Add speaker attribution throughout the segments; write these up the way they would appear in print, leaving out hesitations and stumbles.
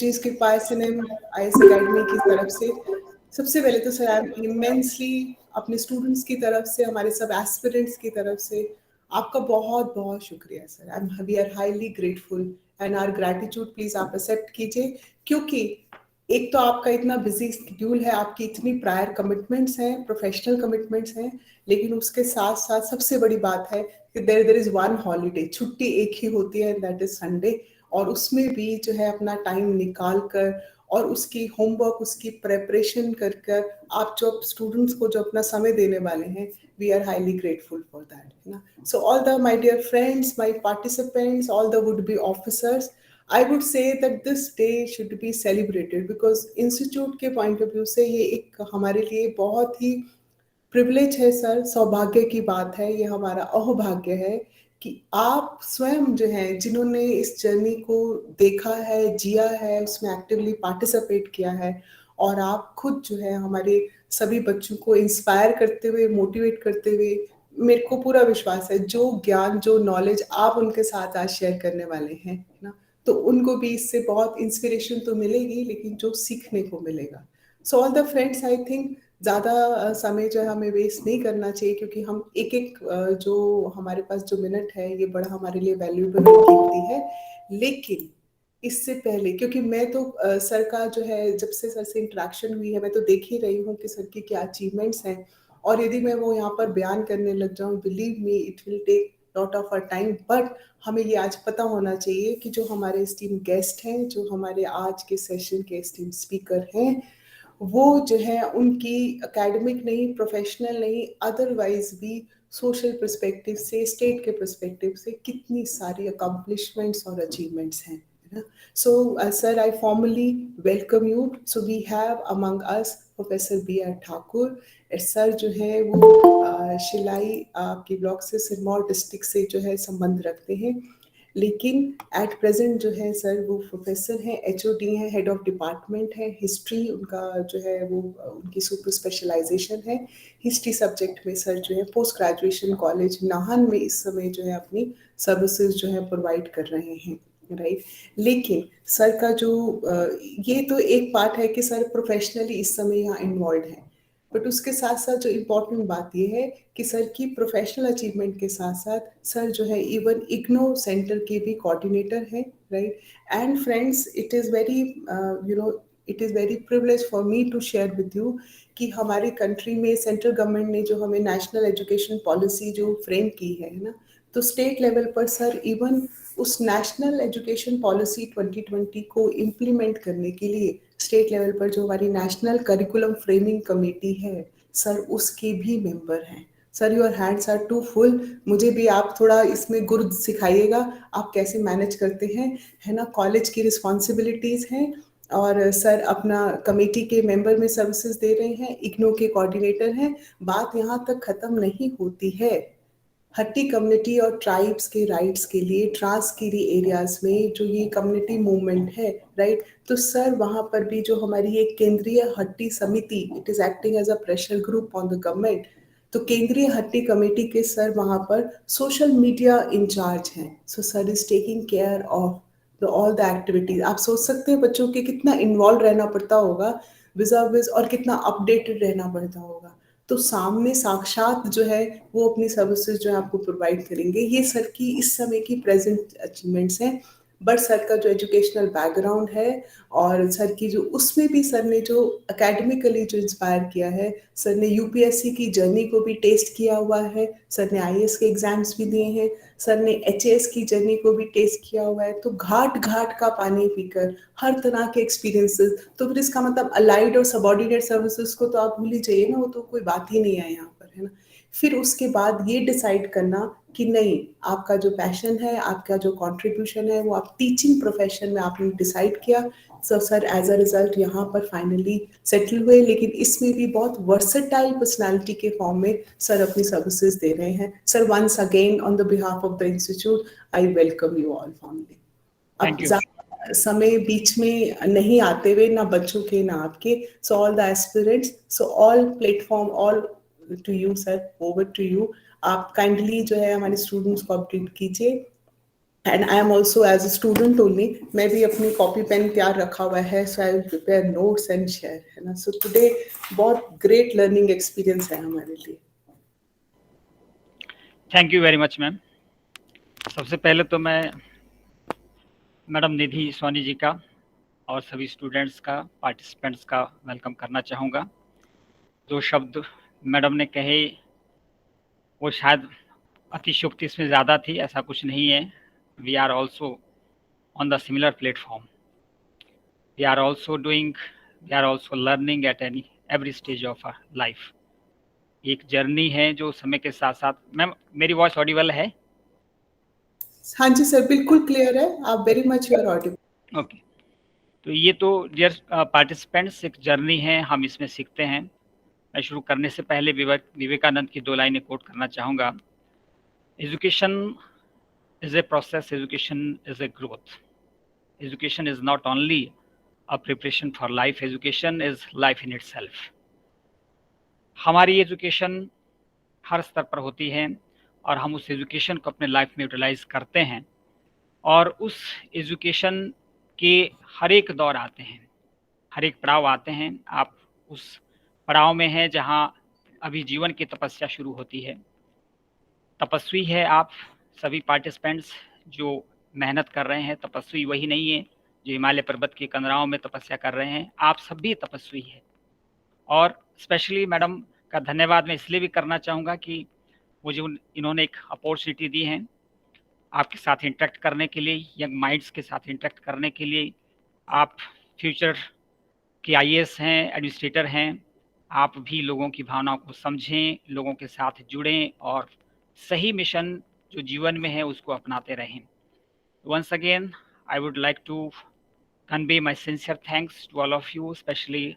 Speaker 1: चीज के पास IAS academy की तरफ से सबसे पहले तो सर आई एम इमेंसली अपने स्टूडेंट्स की तरफ से, हमारे सब एस्पिरेंट्स की तरफ से आपका बहुत बहुत शुक्रिया sir. I am we are highly grateful and our gratitude please आप एक्सेप्ट कीजिए, क्योंकि एक तो आपका इतना बिजी शेड्यूल है, आपकी इतनी प्रायर कमिटमेंट्स हैं, प्रोफेशनल कमिटमेंट्स हैं, लेकिन उसके साथ साथ सबसे बड़ी बात है कि देयर इज वन हॉलीडे, छुट्टी एक ही होती है, दैट इज संडे। और उसमें भी जो है अपना टाइम निकाल कर और उसकी होमवर्क, उसकी प्रेपरेशन कर कर आप जो स्टूडेंट्स को जो अपना समय देने वाले हैं, we are highly grateful for that, है ना। So all the my dear friends, my participants, all the would be officers, I would say that this day should be celebrated because institute के पॉइंट ऑफ व्यू से ये एक हमारे लिए बहुत ही privilege है सर, सौभाग्य की बात है, ये हमारा अहोभाग्य है कि आप स्वयं जो है जिन्होंने इस जर्नी को देखा है, जिया है, उसमें एक्टिवली पार्टिसिपेट किया है, और आप खुद जो है हमारे सभी बच्चों को इंस्पायर करते हुए, मोटिवेट करते हुए, मेरे को पूरा विश्वास है जो ज्ञान, जो नॉलेज आप उनके साथ आज शेयर करने वाले हैं, है ना, तो उनको भी इससे बहुत इंस्पिरेशन तो मिलेगी, लेकिन जो सीखने को मिलेगा। सो all the friends, I think ज़्यादा समय जो है हमें वेस्ट नहीं करना चाहिए, क्योंकि हम एक एक जो हमारे पास जो मिनट है ये बड़ा हमारे लिए वैल्यूएबल और कीमती है। लेकिन इससे पहले, क्योंकि मैं तो सर का जो है जब से सर से इंटरेक्शन हुई है, मैं तो देख ही रही हूँ कि सर की क्या अचीवमेंट्स हैं, और यदि मैं वो यहाँ पर बयान करने लग जाऊँ, believe me it will take lot of a time, but हमें ये आज पता होना चाहिए कि जो हमारे स्टीम गेस्ट हैं, जो हमारे आज के सेशन के स्टीम स्पीकर हैं, वो जो है उनकी एकेडमिक नहीं, प्रोफेशनल नहीं, अदरवाइज भी सोशल पर्सपेक्टिव से, स्टेट के पर्सपेक्टिव से कितनी सारी अकम्पलिशमेंट्स और अचीवमेंट्स हैं, है ना। So sir, I formally welcome you. So we have among us professor B R Thakur. Sir जो है वो शिलाई आपकी ब्लॉक से, सिरमौर डिस्ट्रिक्ट से जो है संबंध रखते हैं, लेकिन एट प्रेजेंट जो है सर वो प्रोफेसर हैं, एचओडी हैं, हेड ऑफ डिपार्टमेंट है हिस्ट्री, उनका जो है वो उनकी सुपर स्पेशलाइजेशन है हिस्ट्री सब्जेक्ट में। सर जो है पोस्ट ग्रेजुएशन कॉलेज नाहन में इस समय जो है अपनी सर्विसेज जो है प्रोवाइड कर रहे हैं, राइट। लेकिन सर का जो ये तो एक पार्ट है कि सर प्रोफेशनली इस समय यहाँ इन्वॉल्व है, बट उसके साथ साथ जो इम्पोर्टेंट बात ये है कि सर की प्रोफेशनल अचीवमेंट के साथ साथ सर जो है इवन इग्नो सेंटर के भी कोऑर्डिनेटर हैं, right. And friends, it is very it is very privilege for me to share with you कि हमारी कंट्री में सेंट्रल गवर्नमेंट ने जो हमें नेशनल एजुकेशन पॉलिसी जो फ्रेम की है ना, तो स्टेट लेवल पर सर इवन उस नेशनल एजुकेशन पॉलिसी 2020 को इम्प्लीमेंट करने के लिए स्टेट लेवल पर जो हमारी नेशनल करिकुलम फ्रेमिंग कमेटी है सर, उसके भी मेंबर हैं। Sir, your hands are too full. मुझे भी आप थोड़ा इसमें गुर सिखाइएगा, आप कैसे मैनेज करते हैं, है ना। कॉलेज की रिस्पॉन्सिबिलिटीज़ हैं, और सर अपना कमेटी के मेंबर में सर्विसेज दे रहे हैं, इग्नो के कोऑर्डिनेटर हैं। बात यहाँ तक ख़त्म नहीं होती है। हट्टी कम्युनिटी और ट्राइब्स के राइट्स के लिए ट्रांसकीरी एरियाज में जो ये कम्युनिटी मूवमेंट है, राइट, तो सर वहाँ पर भी जो हमारी एक केंद्रीय हट्टी समिति, it is acting as a pressure group on the government, तो केंद्रीय हट्टी कमेटी के सर वहाँ पर सोशल मीडिया इंचार्ज हैं। So sir is taking care of all the activities. आप सोच सकते हैं बच्चों के कितना इन्वॉल्व रहना पड़ता होगा विजा विज, और कितना अपडेटेड रहना पड़ता होगा। तो सामने साक्षात जो है वो अपनी सर्विसेज जो है आपको प्रोवाइड करेंगे। ये सर की इस समय की प्रेजेंट अचीवमेंट्स हैं, बट सर का जो एजुकेशनल बैकग्राउंड है और सर की जो उसमें भी सर ने जो एकेडमिकली जो इंस्पायर किया है, सर ने यूपीएससी की जर्नी को भी टेस्ट किया हुआ है, सर ने आईएएस के एग्जाम्स भी दिए हैं, सर ने एचएएस की जर्नी को भी टेस्ट किया हुआ है। तो घाट घाट का पानी पीकर हर तरह के एक्सपीरियंसेस, तो फिर इसका मतलब अलाइड और सबऑर्डिनेट सर्विसेज को तो आप भूल ही जाइए ना, वो तो कोई बात ही नहीं है यहाँ पर, है ना। फिर उसके बाद ये डिसाइड करना कि नहीं, आपका जो पैशन है, आपका जो कंट्रीब्यूशन है, वो आप टीचिंग प्रोफेशन में आपने डिसाइड किया। So sir as a result यहाँ पर फाइनली सेटल हुए, लेकिन इसमें भी बहुत वर्सेटाइल पर्सनालिटी के फॉर्म में सर अपनी सर्विसेज दे रहे हैं। Sir, once again on the behalf of the institute, I welcome you all formally. अब समय बीच में नहीं आते हुए, ना बच्चों के ना आपके, so all the aspirants, so all platform, all to you sir, over to you. आप काइंडली जो है हमारे स्टूडेंट्स को अपडेट कीजिए and I am also as a student only, मैं भी अपनी कॉपी पेन तैयार रखा हुआ है, so I will prepare notes and share, है ना. सो टुडे बहुत ग्रेट लर्निंग एक्सपीरियंस है हमारे लिए.
Speaker 2: Thank you very much ma'am. सबसे पहले तो मैं मैडम निधि सोनी जी का और सभी स्टूडेंट्स का, पार्टिसिपेंट्स का वेलकम करना चाहूँगा. जो शब्द मैडम ने कहे वो शायद अतिशयोक्ति इसमें ज़्यादा थी, ऐसा कुछ नहीं है. We are also on the similar platform. We are also learning at every stage of our life. एक जर्नी है जो समय के साथ साथ. मैम मेरी वॉइस ऑडिबल है?
Speaker 1: हाँ जी सर, बिल्कुल क्लियर है, आप very much you are audible.
Speaker 2: Okay. तो ये तो डियर पार्टिसिपेंट्स एक जर्नी है, हम इसमें सीखते हैं. मैं शुरू करने से पहले विवेकानंद की 2 लाइनें कोट करना चाहूँगा. Education is a process, education is a growth. Education is not only a preparation for life, education is life in itself. हमारी एजुकेशन हर स्तर पर होती है और हम उस एजुकेशन को अपने लाइफ में यूटिलाइज करते हैं. और उस एजुकेशन के हर एक दौर आते हैं, हर एक पड़ाव आते हैं. आप उस पड़ाव में हैं जहाँ अभी जीवन की तपस्या शुरू होती है. तपस्वी है आप सभी पार्टिसिपेंट्स जो मेहनत कर रहे हैं. तपस्वी वही नहीं है जो हिमालय पर्वत की कंदराओं में तपस्या कर रहे हैं. आप सभी तपस्वी हैं. और स्पेशली मैडम का धन्यवाद मैं इसलिए भी करना चाहूँगा कि मुझे इन्होंने एक अपॉर्चुनिटी दी है आपके साथ इंटरेक्ट करने के लिए, यंग माइंड्स के साथ इंटरेक्ट करने के लिए. आप फ्यूचर के IAS हैं, एडमिनिस्ट्रेटर हैं. आप भी लोगों की भावनाओं को समझें, लोगों के साथ जुड़ें और सही मिशन जो जीवन में है उसको अपनाते रहें. Once again I would like to convey my sincere thanks to all of you, specially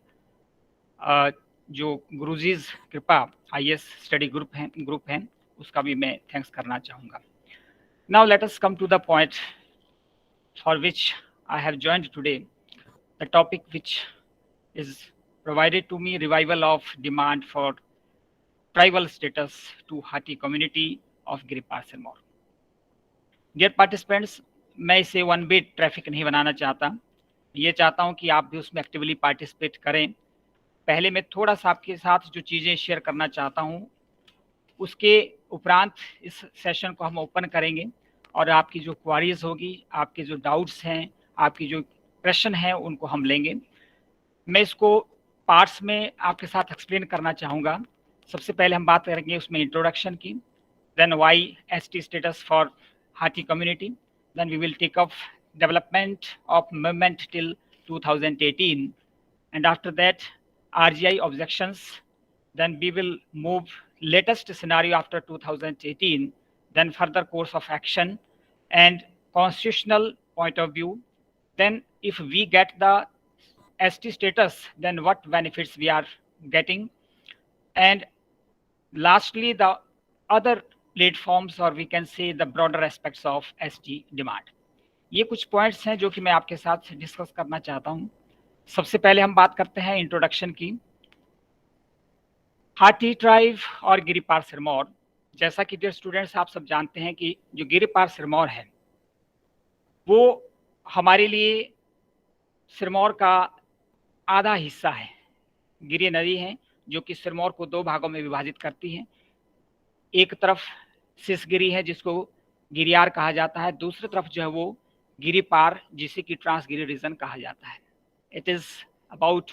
Speaker 2: जो गुरुजीज कृपा IAS स्टडी ग्रुप हैं उसका भी मैं थैंक्स करना चाहूँगा. Now let us come to the point for which I have joined today. The topic which is provided to me, revival of demand for tribal status to Hati community of Giripar Sirmaur. Dear participants, मैं इसे one way traffic नहीं बनाना चाहता. ये चाहता हूँ कि आप भी उसमें एक्टिवली पार्टिसिपेट करें. पहले मैं थोड़ा सा आपके साथ जो चीज़ें शेयर करना चाहता हूँ, उसके उपरांत इस सेशन को हम ओपन करेंगे और आपकी जो क्वारीज होगी, आपके जो डाउट्स हैं, आपकी जो प्रश्न हैं, उनको हम लेंगे. मैं इसको पार्ट्स में आपके साथ एक्सप्लेन करना चाहूँगा. सबसे पहले हम बात करेंगे उसमें इंट्रोडक्शन की. Then why ST status for Hatti community. Then we will take up development of movement till 2018 and after that RGI objections. Then we will move latest scenario after 2018, then further course of action and constitutional point of view. Then if we get the ST status, then what benefits we are getting. And lastly, the other platforms, or we can say the broader aspects of ST demand. ये कुछ points हैं जो कि मैं आपके साथ discuss करना चाहता हूँ. सबसे पहले हम बात करते हैं इंट्रोडक्शन की. हाथी ट्राइब और गिरिपार सिरमौर, जैसा कि डियर स्टूडेंट्स आप सब जानते हैं कि जो गिरिपार सिरमौर है वो हमारे लिए सिरमौर का आधा हिस्सा है. गिरि नदी है जो कि सिरमौर को 2 भागों में विभाजित करती है. एक तरफ सिसगिरी है जिसको गिरियार कहा जाता है, दूसरी तरफ जो है वो गिरिपार जिसे कि ट्रांसगिरी रीजन कहा जाता है. It is about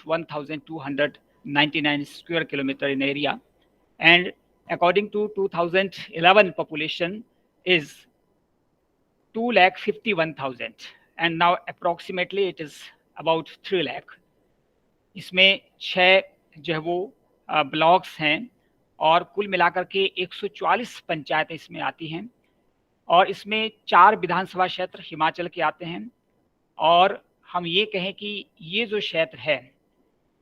Speaker 2: 1299 square kilometer in area, and according to 2011 population is 2,51,000 and now approximately it is about 3 lakh. इसमें 6 जो है वो ब्लॉक्स हैं और कुल मिलाकर के 144 पंचायतें इसमें आती हैं और इसमें 4 विधानसभा क्षेत्र हिमाचल के आते हैं. और हम ये कहें कि ये जो क्षेत्र है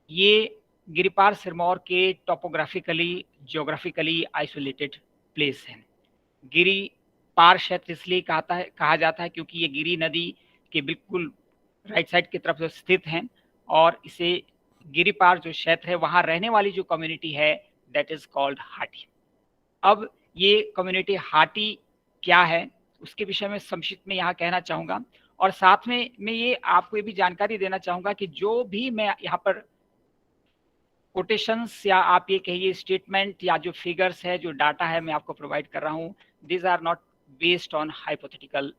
Speaker 2: ये गिरिपार सिरमौर के टोपोग्राफिकली जियोग्राफिकली आइसोलेटेड प्लेस है. गिरी पार क्षेत्र इसलिए कहा जाता है क्योंकि ये गिरी नदी के बिल्कुल राइट साइड की तरफ स्थित हैं और इसे गिरिपार जो क्षेत्र है वहाँ रहने वाली जो कम्युनिटी है दैट इज कॉल्ड हाटी. अब ये कम्युनिटी हाटी क्या है उसके विषय में संक्षिप्त में यहाँ कहना चाहूँगा। और साथ में मैं ये आपको ये भी जानकारी देना चाहूँगा कि जो भी मैं यहाँ पर कोटेशंस या आप ये कहिए स्टेटमेंट या जो फिगर्स है, जो डाटा है मैं आपको प्रोवाइड कर रहा हूँ, this are not based on hypothetical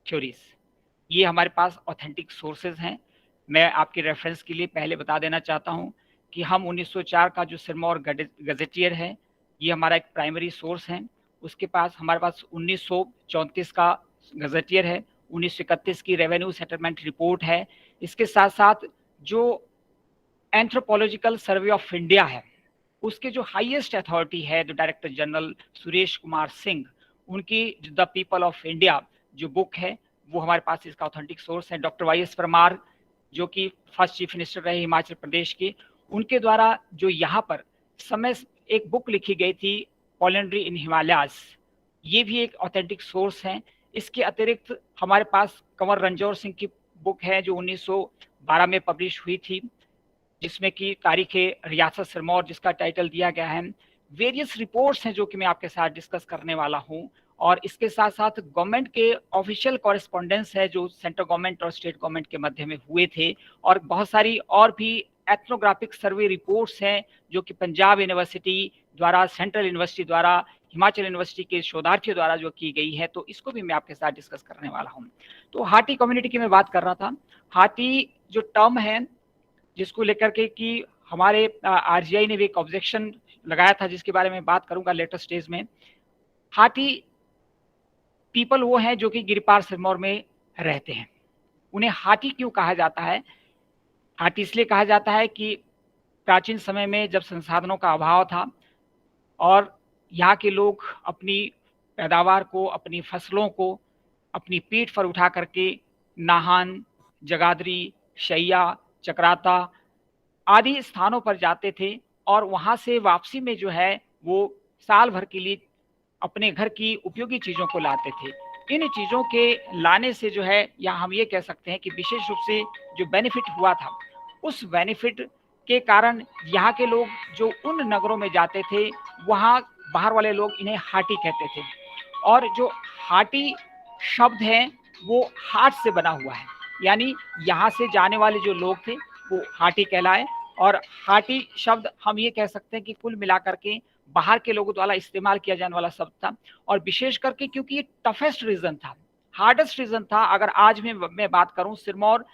Speaker 2: theories. ये हमारे पास ऑथेंटिक सोर्सेज हैं। मैं आपके रेफरेंस के लिए पहले बता देना चाहता हूँ कि हम 1904 का जो सिरमौर गजेटियर है, ये हमारा एक प्राइमरी सोर्स है। उसके पास हमारे पास 1934 का गजेटियर है, 1931 की रेवेन्यू सेटलमेंट रिपोर्ट है। इसके साथ साथ जो एंथ्रोपोलॉजिकल सर्वे ऑफ इंडिया है, उसके जो हाईएस्ट अथॉरिटी है, जो डायरेक्टर जनरल सुरेश कुमार सिंह, उनकी द पीपल ऑफ इंडिया जो बुक है, वो हमारे पास इसका ऑथेंटिक सोर्स है। डॉक्टर वाई.एस. परमार जो कि फर्स्ट चीफ मिनिस्टर रहे हिमाचल प्रदेश के, उनके द्वारा जो यहाँ पर समय एक बुक लिखी गई थी पॉलिंड्री इन हिमालयाज, ये भी एक ऑथेंटिक सोर्स है। इसके अतिरिक्त हमारे पास कंवर रंजौर सिंह की बुक है जो 1912 में पब्लिश हुई थी, जिसमें कि तारीख रियासत सिरमौर जिसका टाइटल दिया गया है। वेरियस रिपोर्ट्स हैं जो कि मैं आपके साथ डिस्कस करने वाला हूं। और इसके साथ साथ गवर्नमेंट के ऑफिशियल कॉरेस्पॉन्डेंस है जो सेंट्रल गवर्नमेंट और स्टेट गवर्नमेंट के मध्य में हुए थे। और बहुत सारी और भी एथनोग्राफिक सर्वे रिपोर्ट्स हैं जो कि पंजाब यूनिवर्सिटी द्वारा, सेंट्रल यूनिवर्सिटी द्वारा, हिमाचल यूनिवर्सिटी के शोधार्थियों द्वारा जो की गई है, तो इसको भी मैं आपके साथ डिस्कस करने वाला हूँ। तो हाटी कम्युनिटी की मैं बात कर रहा था। हाटी जो टर्म है जिसको लेकर के कि हमारे आरजीआई ने भी एक ऑब्जेक्शन लगाया था, जिसके बारे में बात करूंगा लेटर स्टेज में। हाटी पीपल वो हैं जो कि गिरिपार सिरमौर में रहते हैं। उन्हें हाटी क्यों कहा जाता है? हाटी इसलिए कहा जाता है कि प्राचीन समय में जब संसाधनों का अभाव था और यहाँ के लोग अपनी पैदावार को, अपनी फसलों को अपनी पीठ पर उठा करके नाहन, जगाधरी, शैया, चक्राता आदि स्थानों पर जाते थे और वहाँ से वापसी में जो है वो साल भर के लिए अपने घर की उपयोगी चीज़ों को लाते थे। इन चीज़ों के लाने से जो है, या हम ये कह सकते हैं कि विशेष रूप से जो बेनिफिट हुआ था, उस बेनिफिट के कारण यहाँ के लोग जो उन नगरों में जाते थे, वहाँ बाहर वाले लोग इन्हें हाटी कहते थे। और जो हाटी शब्द है वो हाट से बना हुआ है, यानी यहाँ से जाने वाले जो लोग थे वो हाटी कहलाए। और हाटी शब्द हम ये कह सकते हैं कि कुल मिलाकर के बाहर के लोगों द्वारा इस्तेमाल किया जाने वाला शब्द था। और विशेष करके क्योंकि ये टफेस्ट रीजन था, हार्डेस्ट रीजन था। अगर आज मैं बात करूं, सिरमौर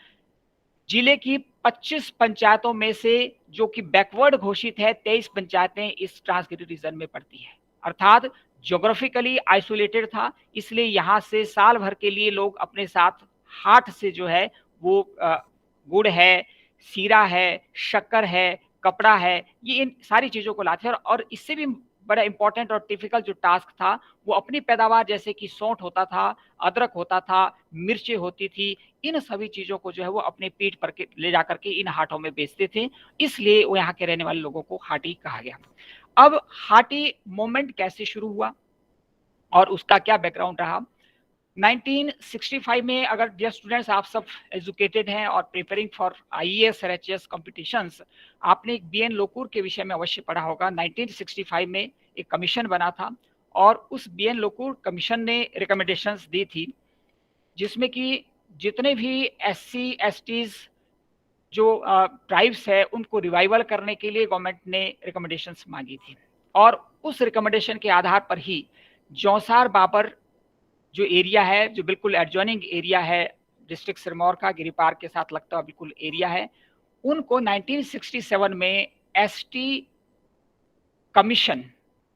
Speaker 2: जिले की 25 पंचायतों में से जो कि बैकवर्ड घोषित है, 23 पंचायतें इस ट्रांसगिरी रीजन में पड़ती है, अर्थात ज्योग्राफिकली आइसोलेटेड था। इसलिए यहाँ से साल भर के लिए लोग अपने साथ हाट से जो है वो गुड़ है, सीरा है, शक्कर है, कपड़ा है, ये इन सारी चीज़ों को लाते हैं। और इससे भी बड़ा इंपॉर्टेंट और टिपिकल जो टास्क था, वो अपनी पैदावार जैसे कि सौंठ होता था, अदरक होता था, मिर्चें होती थी, इन सभी चीज़ों को जो है वो अपने पीठ पर के ले जा करके इन हाटों में बेचते थे। इसलिए वो यहाँ के रहने वाले लोगों को हाटी कहा गया। अब हाटी मूवमेंट कैसे शुरू हुआ और उसका क्या बैकग्राउंड रहा? 1965 में, अगर डियर स्टूडेंट्स आप सब एजुकेटेड हैं और प्रिपेयरिंग फॉर आईएएस और एचएएस कॉम्पिटिशंस, आपने एक बीएन लोकूर के विषय में अवश्य पढ़ा होगा। 1965 में एक कमीशन बना था और उस बीएन लोकूर कमीशन ने रिकमेंडेशंस दी थी, जिसमें कि जितने भी एससी एसटीज जो ट्राइब्स है उनको रिवाइवल करने के लिए गवर्नमेंट ने रिकमेंडेशंस मांगी थी। और उस रिकमेंडेशन के आधार पर ही जौसार बाबर जो एरिया है, जो बिल्कुल एडजॉइनिंग एरिया है डिस्ट्रिक्ट सिरमौर का, गिरिपार के साथ लगता हुआ बिल्कुल एरिया है, उनको 1967 में एसटी कमीशन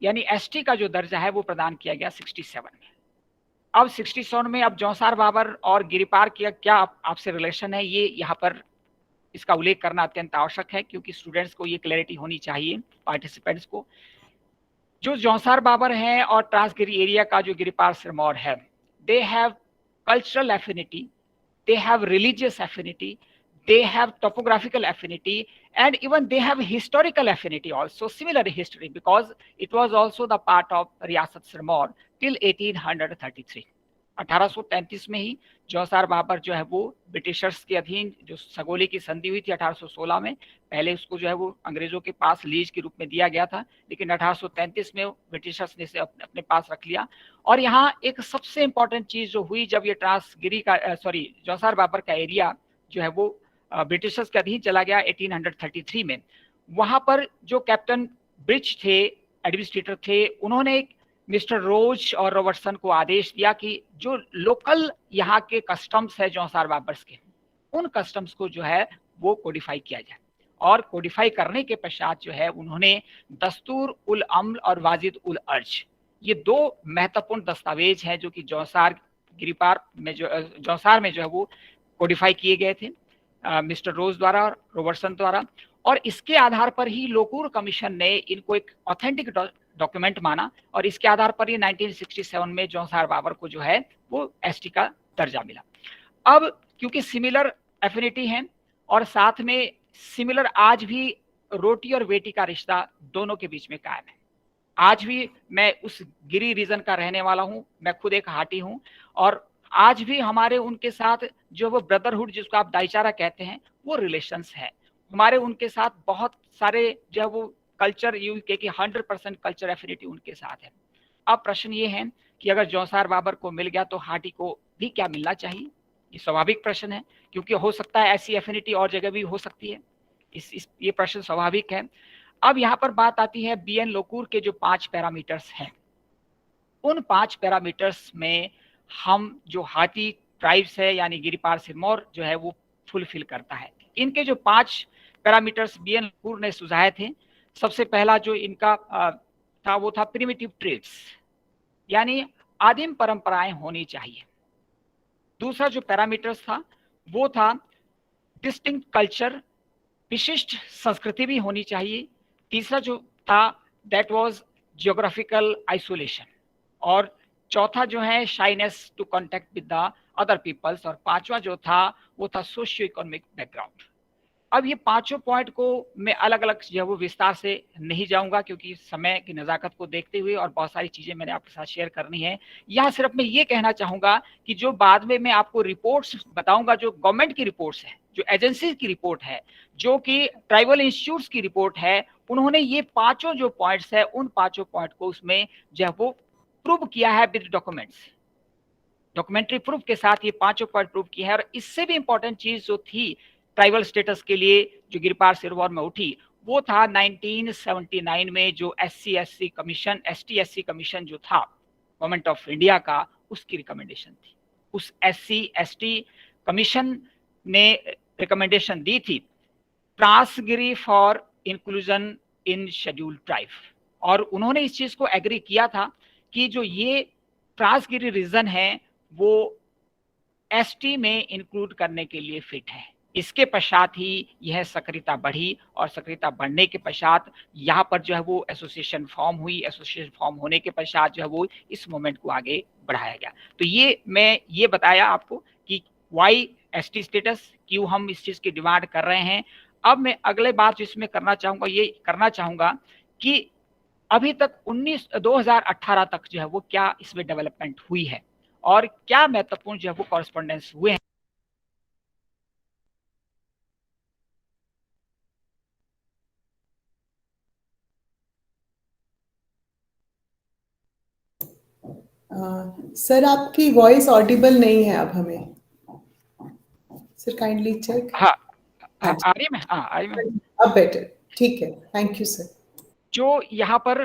Speaker 2: यानी एसटी का जो दर्जा है वो प्रदान किया गया 67 में। अब 67 में अब जौसार बाबर और गिरिपार की क्या आपसे रिलेशन है, ये यहाँ पर इसका उल्लेख करना अत्यंत आवश्यक है, क्योंकि स्टूडेंट्स को ये क्लैरिटी होनी चाहिए, पार्टिसिपेंट्स को। जो जौसार बाबर हैं और ट्रांसगिरी एरिया का जो गिरिपार सिरमौर है, they have cultural affinity, they have religious affinity, they have topographical affinity, and even they have historical affinity also, similar history, because it was also the part of Riyasat Sirmaur till 1833. 1833 में ही जौसार बाबर जो है वो Britishers के अधीन, जो सगोली की संधि हुई थी 1816 में, पहले उसको जो है वो अंग्रेजों के पास लीज के रूप में दिया गया था, लेकिन 1833 में ब्रिटिशर्स ने इसे अपने पास रख लिया। और यहाँ एक सबसे इंपॉर्टेंट चीज जो हुई, जब ये ट्रांसगिरी का जौसार बाबर का एरिया जो है वो ब्रिटिशर्स के अधीन चला गया 1833 में, वहां पर जो कैप्टन ब्रिज थे, एडमिनिस्ट्रेटर थे, उन्होंने एक मिस्टर रोज और रॉबर्टसन को आदेश दिया कि जो लोकल यहाँ के कस्टम्स है जौसार बाबर्स के, उन कस्टम्स को जो है वो कोडिफाई किया जाए। और कोडिफाई करने के पश्चात जो है उन्होंने दस्तूर उल अम्ल और वाजिद उल अर्ज, ये दो महत्वपूर्ण दस्तावेज हैं जो कि जौसार में जो है वो कोडिफाई किए गए थे मिस्टर रोज द्वारा और रॉबर्टसन द्वारा। और इसके आधार पर ही लोकूर कमीशन ने इनको एक ऑथेंटिक डॉक्यूमेंट माना, और इसके आधार पर ही 1967 में जौसार बाबर को जो है वो एसटी का दर्जा मिला। अब क्योंकि सिमिलर एफिनिटी है और साथ में सिमिलर आज भी रोटी और बेटी का रिश्ता दोनों के बीच में कायम है। आज भी मैं उस गिरी रीजन का रहने वाला हूँ, मैं खुद एक हाटी हूँ, और आज भी हमारे उनके साथ जो वो ब्रदरहुड जिसको आप भाईचारा कहते हैं वो रिलेशंस है हमारे उनके साथ। बहुत सारे जो वो कल्चर यूके की 100% कल्चर एफिनिटी उनके साथ है। अब प्रश्न ये है कि अगर जौसार बाबर को मिल गया तो हाटी को भी क्या मिलना चाहिए? ये स्वाभाविक प्रश्न है, क्योंकि हो सकता है ऐसी एफिनिटी और जगह भी हो सकती है। ये प्रश्न स्वाभाविक है। अब यहाँ पर बात आती है बीएन लोकूर के जो 5 पैरामीटर्स हैं, उन 5 पैरामीटर्स में हम जो हाटी ट्राइब्स है यानी गिरिपार सिरमौर जो है वो फुलफिल करता है। इनके जो 5 पैरामीटर्स बीएन लोकूर ने सुझाए थे, सबसे पहला जो इनका था वो था प्रिमिटिव ट्रेड्स, यानी आदिम परंपराएं होनी चाहिए। दूसरा जो पैरामीटर्स था वो था डिस्टिंक्ट कल्चर, विशिष्ट संस्कृति भी होनी चाहिए। तीसरा जो था दैट वाज जियोग्राफिकल आइसोलेशन, और चौथा जो है shyness to contact with the other peoples, और पांचवा जो था वो था सोशियो इकोनॉमिक बैकग्राउंड। अब ये पांचों पॉइंट को मैं अलग अलग जो है वो विस्तार से नहीं जाऊंगा, क्योंकि समय की नज़ाकत को देखते हुए और बहुत सारी चीज़ें मैंने आपके साथ शेयर करनी है। यहाँ सिर्फ मैं ये कहना चाहूँगा कि जो बाद में मैं आपको रिपोर्ट्स बताऊंगा, जो गवर्नमेंट की रिपोर्ट्स है, जो एजेंसी की रिपोर्ट है, जो कि ट्राइबल इंस्टीट्यूट्स की रिपोर्ट है, उन्होंने ये पाँचों जो पॉइंट्स है उन पाँचों पॉइंट को उसमें जो है वो प्रूव किया है विद डॉक्यूमेंट्स, डॉक्यूमेंट्री प्रूफ के साथ ये पाँचों पॉइंट प्रूव की है। और इससे भी इंपॉर्टेंट चीज़ जो थी ट्राइबल स्टेटस के लिए जो गिरिपार सिरमौर में उठी, वो था 1979 में जो SC/SC कमीशन, ST/SC कमीशन जो था गवर्नमेंट ऑफ इंडिया का, उसकी रिकमेंडेशन थी। उस SC/ST कमीशन ने रिकमेंडेशन दी थी Transgiri for inclusion in scheduled tribe, और उन्होंने इस चीज को एग्री किया था कि जो ये ट्रांसगिरी रीजन है वो ST में इंक्लूड करने के लिए फिट है। इसके पश्चात ही यह सक्रियता बढ़ी, और सक्रियता बढ़ने के पश्चात यहाँ पर जो है वो एसोसिएशन फॉर्म हुई। एसोसिएशन फॉर्म होने के पश्चात जो है वो इस मूवमेंट को आगे बढ़ाया गया। तो ये मैं ये बताया आपको कि वाई ST स्टेटस, क्यों हम इस चीज की डिमांड कर रहे हैं। अब मैं अगले बात जिसमें करना चाहूंगा, ये करना चाहूंगा कि अभी तक 2018 तक जो है वो क्या इसमें डेवलपमेंट हुई है और क्या महत्वपूर्ण जो है वो कॉरेस्पॉन्डेंस हुए हैं।
Speaker 1: सर आपकी वॉइस ऑडिबल नहीं है अब हमें। Sir kindly check.
Speaker 2: हाँ, आ रही है? हाँ, आ रही है।
Speaker 1: अब बेटर, ठीक है, थैंक यू सर।
Speaker 2: जो यहाँ पर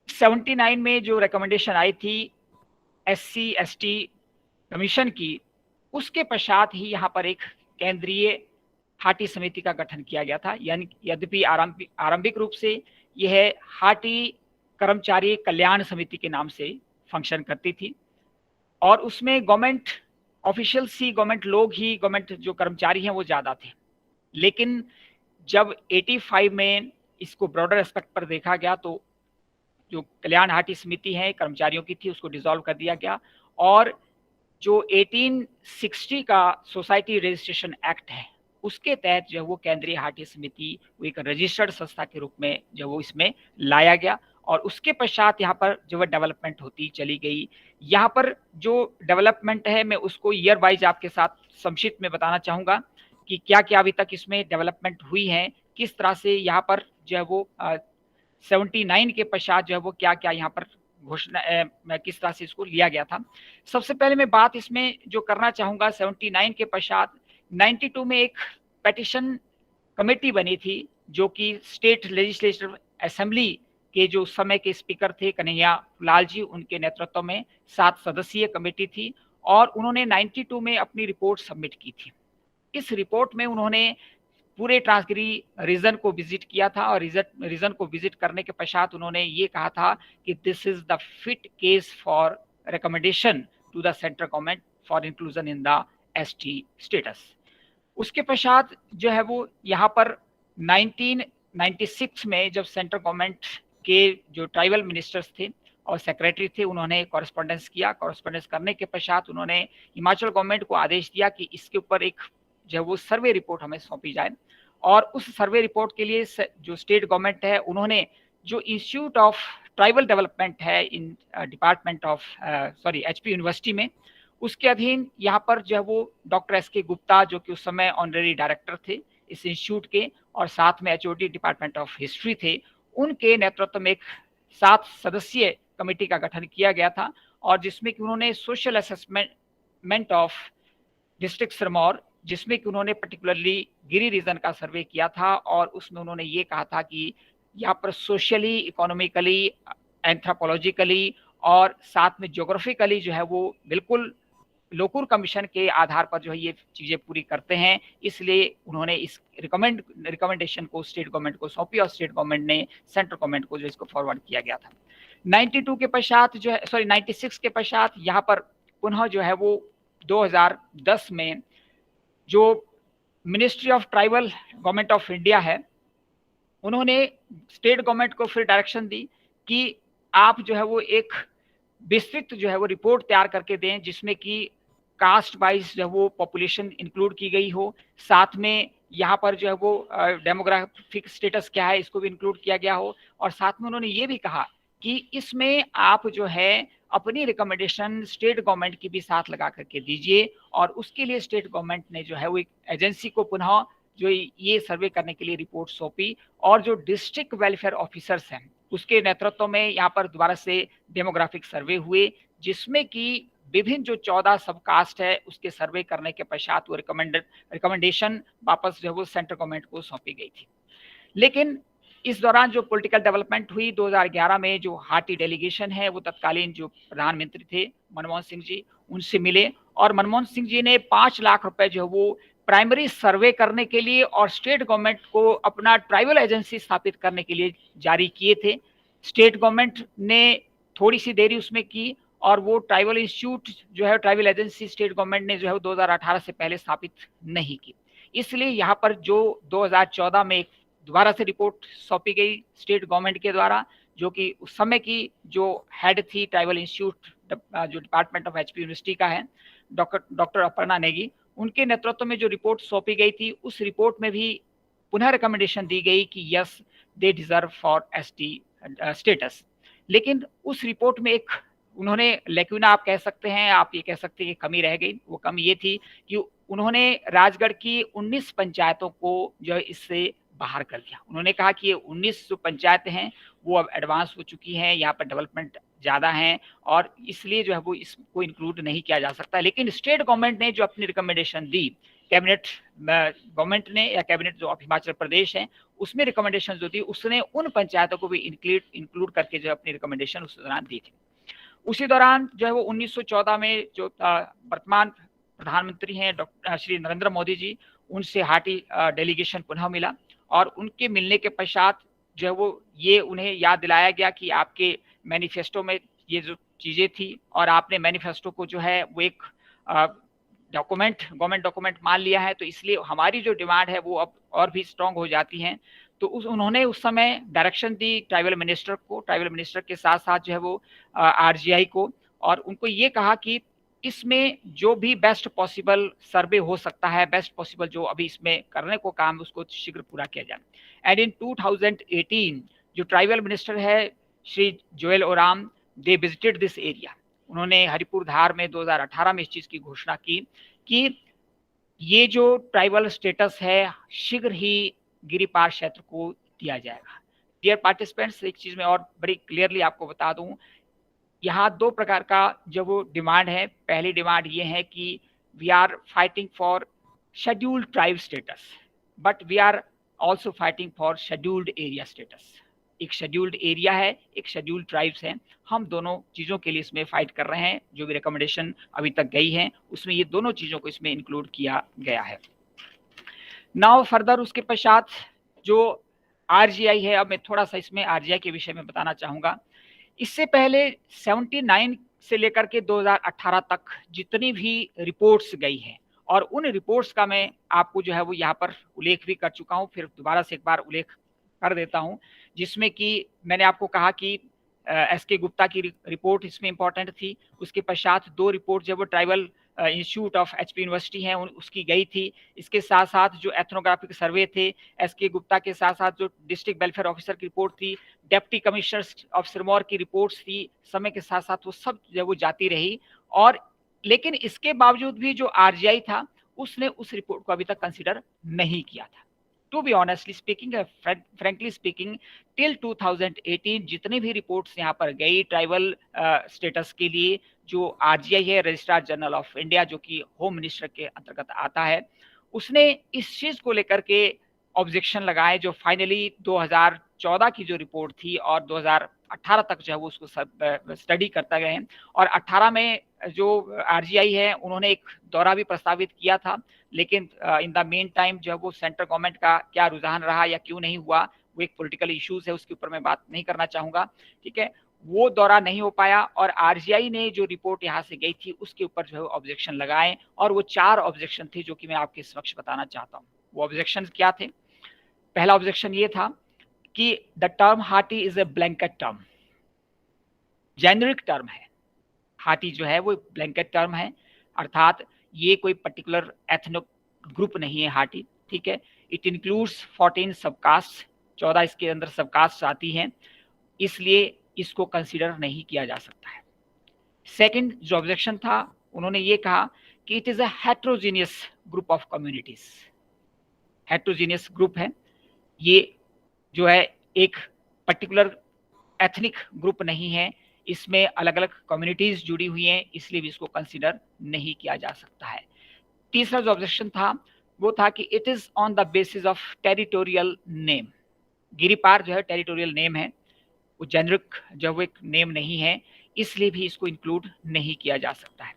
Speaker 2: 79 में जो रिकमेंडेशन आई थी SC/ST कमीशन की, उसके पश्चात ही यहाँ पर एक केंद्रीय हाटी समिति का गठन किया गया था। यानी यद्यपि आरंभिक रूप से यह हाटी कर्मचारी कल्याण समिति के नाम से फंक्शन करती थी, और उसमें गवर्नमेंट ऑफिशियल्स ही, गवर्नमेंट लोग ही, गवर्नमेंट जो कर्मचारी हैं वो ज़्यादा थे। लेकिन जब 85 में इसको ब्रॉडर एस्पेक्ट पर देखा गया तो जो कल्याण हाटी समिति है कर्मचारियों की थी, उसको डिसॉल्व कर दिया गया, और जो 1860 का सोसाइटी रजिस्ट्रेशन एक्ट है उसके तहत जो वो केंद्रीय हाटी समिति वो एक रजिस्टर्ड संस्था के रूप में जो वो इसमें लाया गया, और उसके पश्चात यहाँ पर जो है डेवलपमेंट होती चली गई। यहाँ पर जो डेवलपमेंट है मैं उसको ईयर वाइज आपके साथ संक्षिप्त में बताना चाहूँगा कि क्या-क्या अभी तक इसमें डेवलपमेंट हुई है, किस तरह से यहाँ पर जो है वो 79 के पश्चात जो है वो क्या-क्या यहाँ पर घोषणा किस तरह से इसको लिया गया था। सबसे पहले मैं बात इसमें जो करना चाहूँगा 79 के पश्चात 92 में एक पेटिशन कमेटी बनी थी जो कि स्टेट लेजिस्लेटिव असेंबली के जो उस समय के स्पीकर थे कन्हैया लाल जी, उनके नेतृत्व में 7 सदस्यीय कमेटी थी और उन्होंने 92 में अपनी रिपोर्ट सबमिट की थी। इस रिपोर्ट में उन्होंने पूरे ट्रांसगिरी रीजन को विजिट किया था और रीजन को विजिट करने के पश्चात उन्होंने ये कहा था कि this is the fit case for recommendation to the central government for inclusion in the ST status. उसके पश्चात जो है वो यहाँ पर 1996 में जब सेंट्रल गवर्नमेंट के जो ट्राइबल मिनिस्टर्स थे और सेक्रेटरी थे उन्होंने कॉरेस्पॉन्डेंस किया। कॉरेस्पॉन्डेंस करने के पश्चात उन्होंने हिमाचल गवर्नमेंट को आदेश दिया कि इसके ऊपर एक जो है वो सर्वे रिपोर्ट हमें सौंपी जाए और उस सर्वे रिपोर्ट के लिए जो स्टेट गवर्नमेंट है उन्होंने जो इंस्टीट्यूट ऑफ ट्राइबल डेवलपमेंट है in department of HP university में, उसके अधीन यहाँ पर जो है वो डॉक्टर एस के गुप्ता जो कि उस समय ऑनरेरी डायरेक्टर थे इस इंस्टीट्यूट के और साथ में एचओडी डिपार्टमेंट ऑफ हिस्ट्री थे, उनके नेतृत्व में एक 7 सदस्यीय कमेटी का गठन किया गया था और जिसमें कि उन्होंने social assessment of district Sirmaur जिसमें कि उन्होंने पर्टिकुलरली गिरी रीजन का सर्वे किया था और उसमें उन्होंने ये कहा था कि यहाँ पर सोशली, इकोनॉमिकली, एंथ्रोपोलॉजिकली और साथ में ज्योग्राफिकली जो है वो बिल्कुल लोकुर कमीशन के आधार पर जो है ये चीजें पूरी करते हैं, इसलिए उन्होंने इस रिकमेंडेशन को स्टेट गवर्नमेंट को सौंपी और स्टेट गवर्नमेंट ने सेंट्रल गवर्नमेंट को जो इसको फॉरवर्ड किया गया था। 92 के पश्चात जो है 96 के पश्चात यहाँ पर पुनः जो है वो 2010 में जो ministry of tribal government of India है उन्होंने स्टेट गवर्नमेंट को फिर डायरेक्शन दी कि आप जो है वो एक विस्तृत जो है वो रिपोर्ट तैयार करके दें जिसमें कि कास्ट वाइज जो है वो पॉपुलेशन इंक्लूड की गई हो, साथ में यहाँ पर जो है वो डेमोग्राफिक स्टेटस क्या है इसको भी इंक्लूड किया गया हो और साथ में उन्होंने ये भी कहा कि इसमें आप जो है अपनी रिकमेंडेशन स्टेट गवर्नमेंट की भी साथ लगा करके दीजिए और उसके लिए स्टेट गवर्नमेंट ने जो है वो एक एजेंसी को पुनः जो ये सर्वे करने के लिए रिपोर्ट सौंपी और जो डिस्ट्रिक्ट वेलफेयर ऑफिसर्स हैं उसके नेतृत्व में यहाँ पर दोबारा से डेमोग्राफिक सर्वे हुए जिसमें कि विभिन्न जो 14 सब कास्ट है उसके सर्वे करने के पश्चात वो रिकमेंडेशन वापस जो है वो सेंट्रल गवर्नमेंट को सौंपी गई थी। लेकिन इस दौरान जो पॉलिटिकल डेवलपमेंट हुई 2011 में जो हार्टी डेलीगेशन है वो तत्कालीन जो प्रधानमंत्री थे मनमोहन सिंह जी उनसे मिले और मनमोहन सिंह जी ने 5 लाख रुपए जो है वो प्राइमरी सर्वे करने के लिए और स्टेट गवर्नमेंट को अपना ट्राइबल एजेंसी स्थापित करने के लिए जारी किए थे। स्टेट गवर्नमेंट ने थोड़ी सी देरी उसमें की और वो ट्राइबल इंस्टीट्यूट जो है ट्राइबल एजेंसी स्टेट गवर्नमेंट ने जो है 2018 से पहले स्थापित नहीं की, इसलिए यहाँ पर जो 2014 में एक दोबारा से रिपोर्ट सौंपी गई स्टेट गवर्नमेंट के द्वारा जो कि उस समय की जो हेड थी ट्राइबल इंस्टीट्यूट जो डिपार्टमेंट ऑफ एचपी यूनिवर्सिटी का है डॉक्टर अपर्णा नेगी, उनके नेतृत्व में जो रिपोर्ट सौंपी गई थी उस रिपोर्ट में भी पुनः रिकमेंडेशन दी गई कि yes they deserve for ST status. लेकिन उस रिपोर्ट में एक उन्होंने लेक्यूना आप कह सकते हैं, आप ये कह सकते हैं कि कमी रह गई। वो कमी ये थी कि उन्होंने राजगढ़ की 19 पंचायतों को जो है इससे बाहर कर दिया। उन्होंने कहा कि ये 19 जो पंचायतें हैं वो अब एडवांस हो चुकी हैं, यहाँ पर डेवलपमेंट ज़्यादा हैं और इसलिए जो है वो इसको इंक्लूड नहीं किया जा सकता। लेकिन स्टेट गवर्नमेंट ने जो अपनी रिकमेंडेशन दी, कैबिनेट गवर्नमेंट ने या कैबिनेट जो हिमाचल प्रदेश है उसमें रिकमेंडेशन जो दी उसने उन पंचायतों को भी इंक्लूड करके जो अपनी रिकमेंडेशन उस दौरान दी थी। उसी दौरान जो है वो 1914 में जो वर्तमान प्रधानमंत्री हैं डॉक्टर श्री नरेंद्र मोदी जी, उनसे हार्टी डेलीगेशन पुनः मिला और उनके मिलने के पश्चात जो है वो ये उन्हें याद दिलाया गया कि आपके मैनिफेस्टो में ये जो चीज़ें थी और आपने मैनिफेस्टो को जो है वो एक गवर्नमेंट डॉक्यूमेंट मान लिया है, तो इसलिए हमारी जो डिमांड है वो अब और भी स्ट्रांग हो जाती हैं। तो उन्होंने उस समय डायरेक्शन दी ट्राइबल मिनिस्टर के साथ साथ जो है वो आरजीआई को और उनको ये कहा कि इसमें जो भी बेस्ट पॉसिबल सर्वे हो सकता है, बेस्ट पॉसिबल जो अभी इसमें करने को काम उसको शीघ्र पूरा किया जाए। एंड इन 2018 जो ट्राइबल मिनिस्टर है Shri Joel Oram, they visited this area. उन्होंने हरिपुर धार में 2018 में इस चीज की घोषणा की कि ये जो ट्राइबल स्टेटस है शीघ्र ही गिरिपार क्षेत्र को दिया जाएगा। डियर पार्टिसिपेंट्स, एक चीज मैं और बड़ी क्लियरली आपको बता दूं, यहाँ दो प्रकार का जो वो डिमांड है। पहली डिमांड ये है कि we are fighting for scheduled tribe status, but we are also fighting for scheduled area status. एक शेड्यूल्ड एरिया है, एक शेड्यूल्ड ट्राइब्स है, हम दोनों चीज़ों के लिए इसमें फाइट कर रहे हैं। जो भी रिकमेंडेशन अभी तक गई है उसमें ये दोनों चीज़ों को इसमें इंक्लूड किया गया है। नाउ फर्दर उसके पश्चात जो आरजीआई है, अब मैं थोड़ा सा इसमें आरजीआई के विषय में बताना चाहूँगा। इससे पहले 79 से लेकर के 2018 तक जितनी भी रिपोर्ट्स गई हैं, और उन रिपोर्ट्स का मैं आपको जो है वो यहाँ पर उल्लेख भी कर चुका हूँ, फिर दोबारा से एक बार उल्लेख कर देता हूँ, जिसमें कि मैंने आपको कहा कि एसके गुप्ता की रिपोर्ट इसमें इंपॉर्टेंट थी। उसके पश्चात दो रिपोर्ट जब वो tribal institute of HP university है उसकी गई थी। इसके साथ साथ जो एथनोग्राफिक सर्वे थे एसके गुप्ता के साथ साथ जो डिस्ट्रिक्ट वेलफेयर ऑफिसर की रिपोर्ट थी, डेप्टी कमिश्नर ऑफ सिरमौर की रिपोर्ट्स थी, समय के साथ साथ वो सब जो वो जाती रही। और लेकिन इसके बावजूद भी जो आरजीआई था उसने उस रिपोर्ट को अभी तक कंसिडर नहीं किया था। To be honestly speaking, frankly speaking, till 2018 जितनी भी रिपोर्ट्स यहाँ पर गई ट्राइबल स्टेटस के लिए, जो आरजीआई है रजिस्ट्रार जनरल ऑफ इंडिया जो कि होम मिनिस्टर के अंतर्गत आता है, उसने इस चीज को लेकर के ऑब्जेक्शन लगाए। जो फाइनली 2014 की जो रिपोर्ट थी और 2018 तक जो है वो उसको स्टडी करता गए हैं, और 18 में जो आरजीआई है उन्होंने एक दौरा भी प्रस्तावित किया था, लेकिन इन द मेन टाइम जो है वो सेंट्रल गवर्नमेंट का क्या रुझान रहा या क्यों नहीं हुआ, वो एक पॉलिटिकल इश्यूज है, उसके ऊपर मैं बात नहीं करना चाहूंगा। ठीक है, वो दौरा नहीं हो पाया और आरजीआई ने जो रिपोर्ट यहाँ से गई थी उसके ऊपर जो है ऑब्जेक्शन लगाए, और वो 4 ऑब्जेक्शन थे जो कि मैं आपके समक्ष बताना चाहता हूँ। वो ऑब्जेक्शन क्या थे? पहला ऑब्जेक्शन ये था कि the term Hati is a blanket term, generic term है। हाटी जो है वो ब्लैंकेट टर्म है, अर्थात ये कोई पर्टिकुलर एथनिक ग्रुप नहीं है हाटी। ठीक है, इट इंक्लूड्स 14 सबकास्ट, 14 इसके अंदर सबकास्ट आती हैं, इसलिए इसको कंसीडर नहीं किया जा सकता है। सेकंड जो ऑब्जेक्शन था, उन्होंने ये कहा कि it is a heterogeneous group of communities. Heterogeneous group है, ये जो है एक पर्टिकुलर एथनिक ग्रुप नहीं है, इसमें अलग अलग कम्युनिटीज जुड़ी हुई हैं, इसलिए भी इसको कंसीडर नहीं किया जा सकता है। तीसरा जो ऑब्जेक्शन था वो था कि it is on the basis of territorial name. Giripar जो है टेरिटोरियल नेम है, वो जेनरिक जो वो एक नेम नहीं है, इसलिए भी इसको इंक्लूड नहीं किया जा सकता है।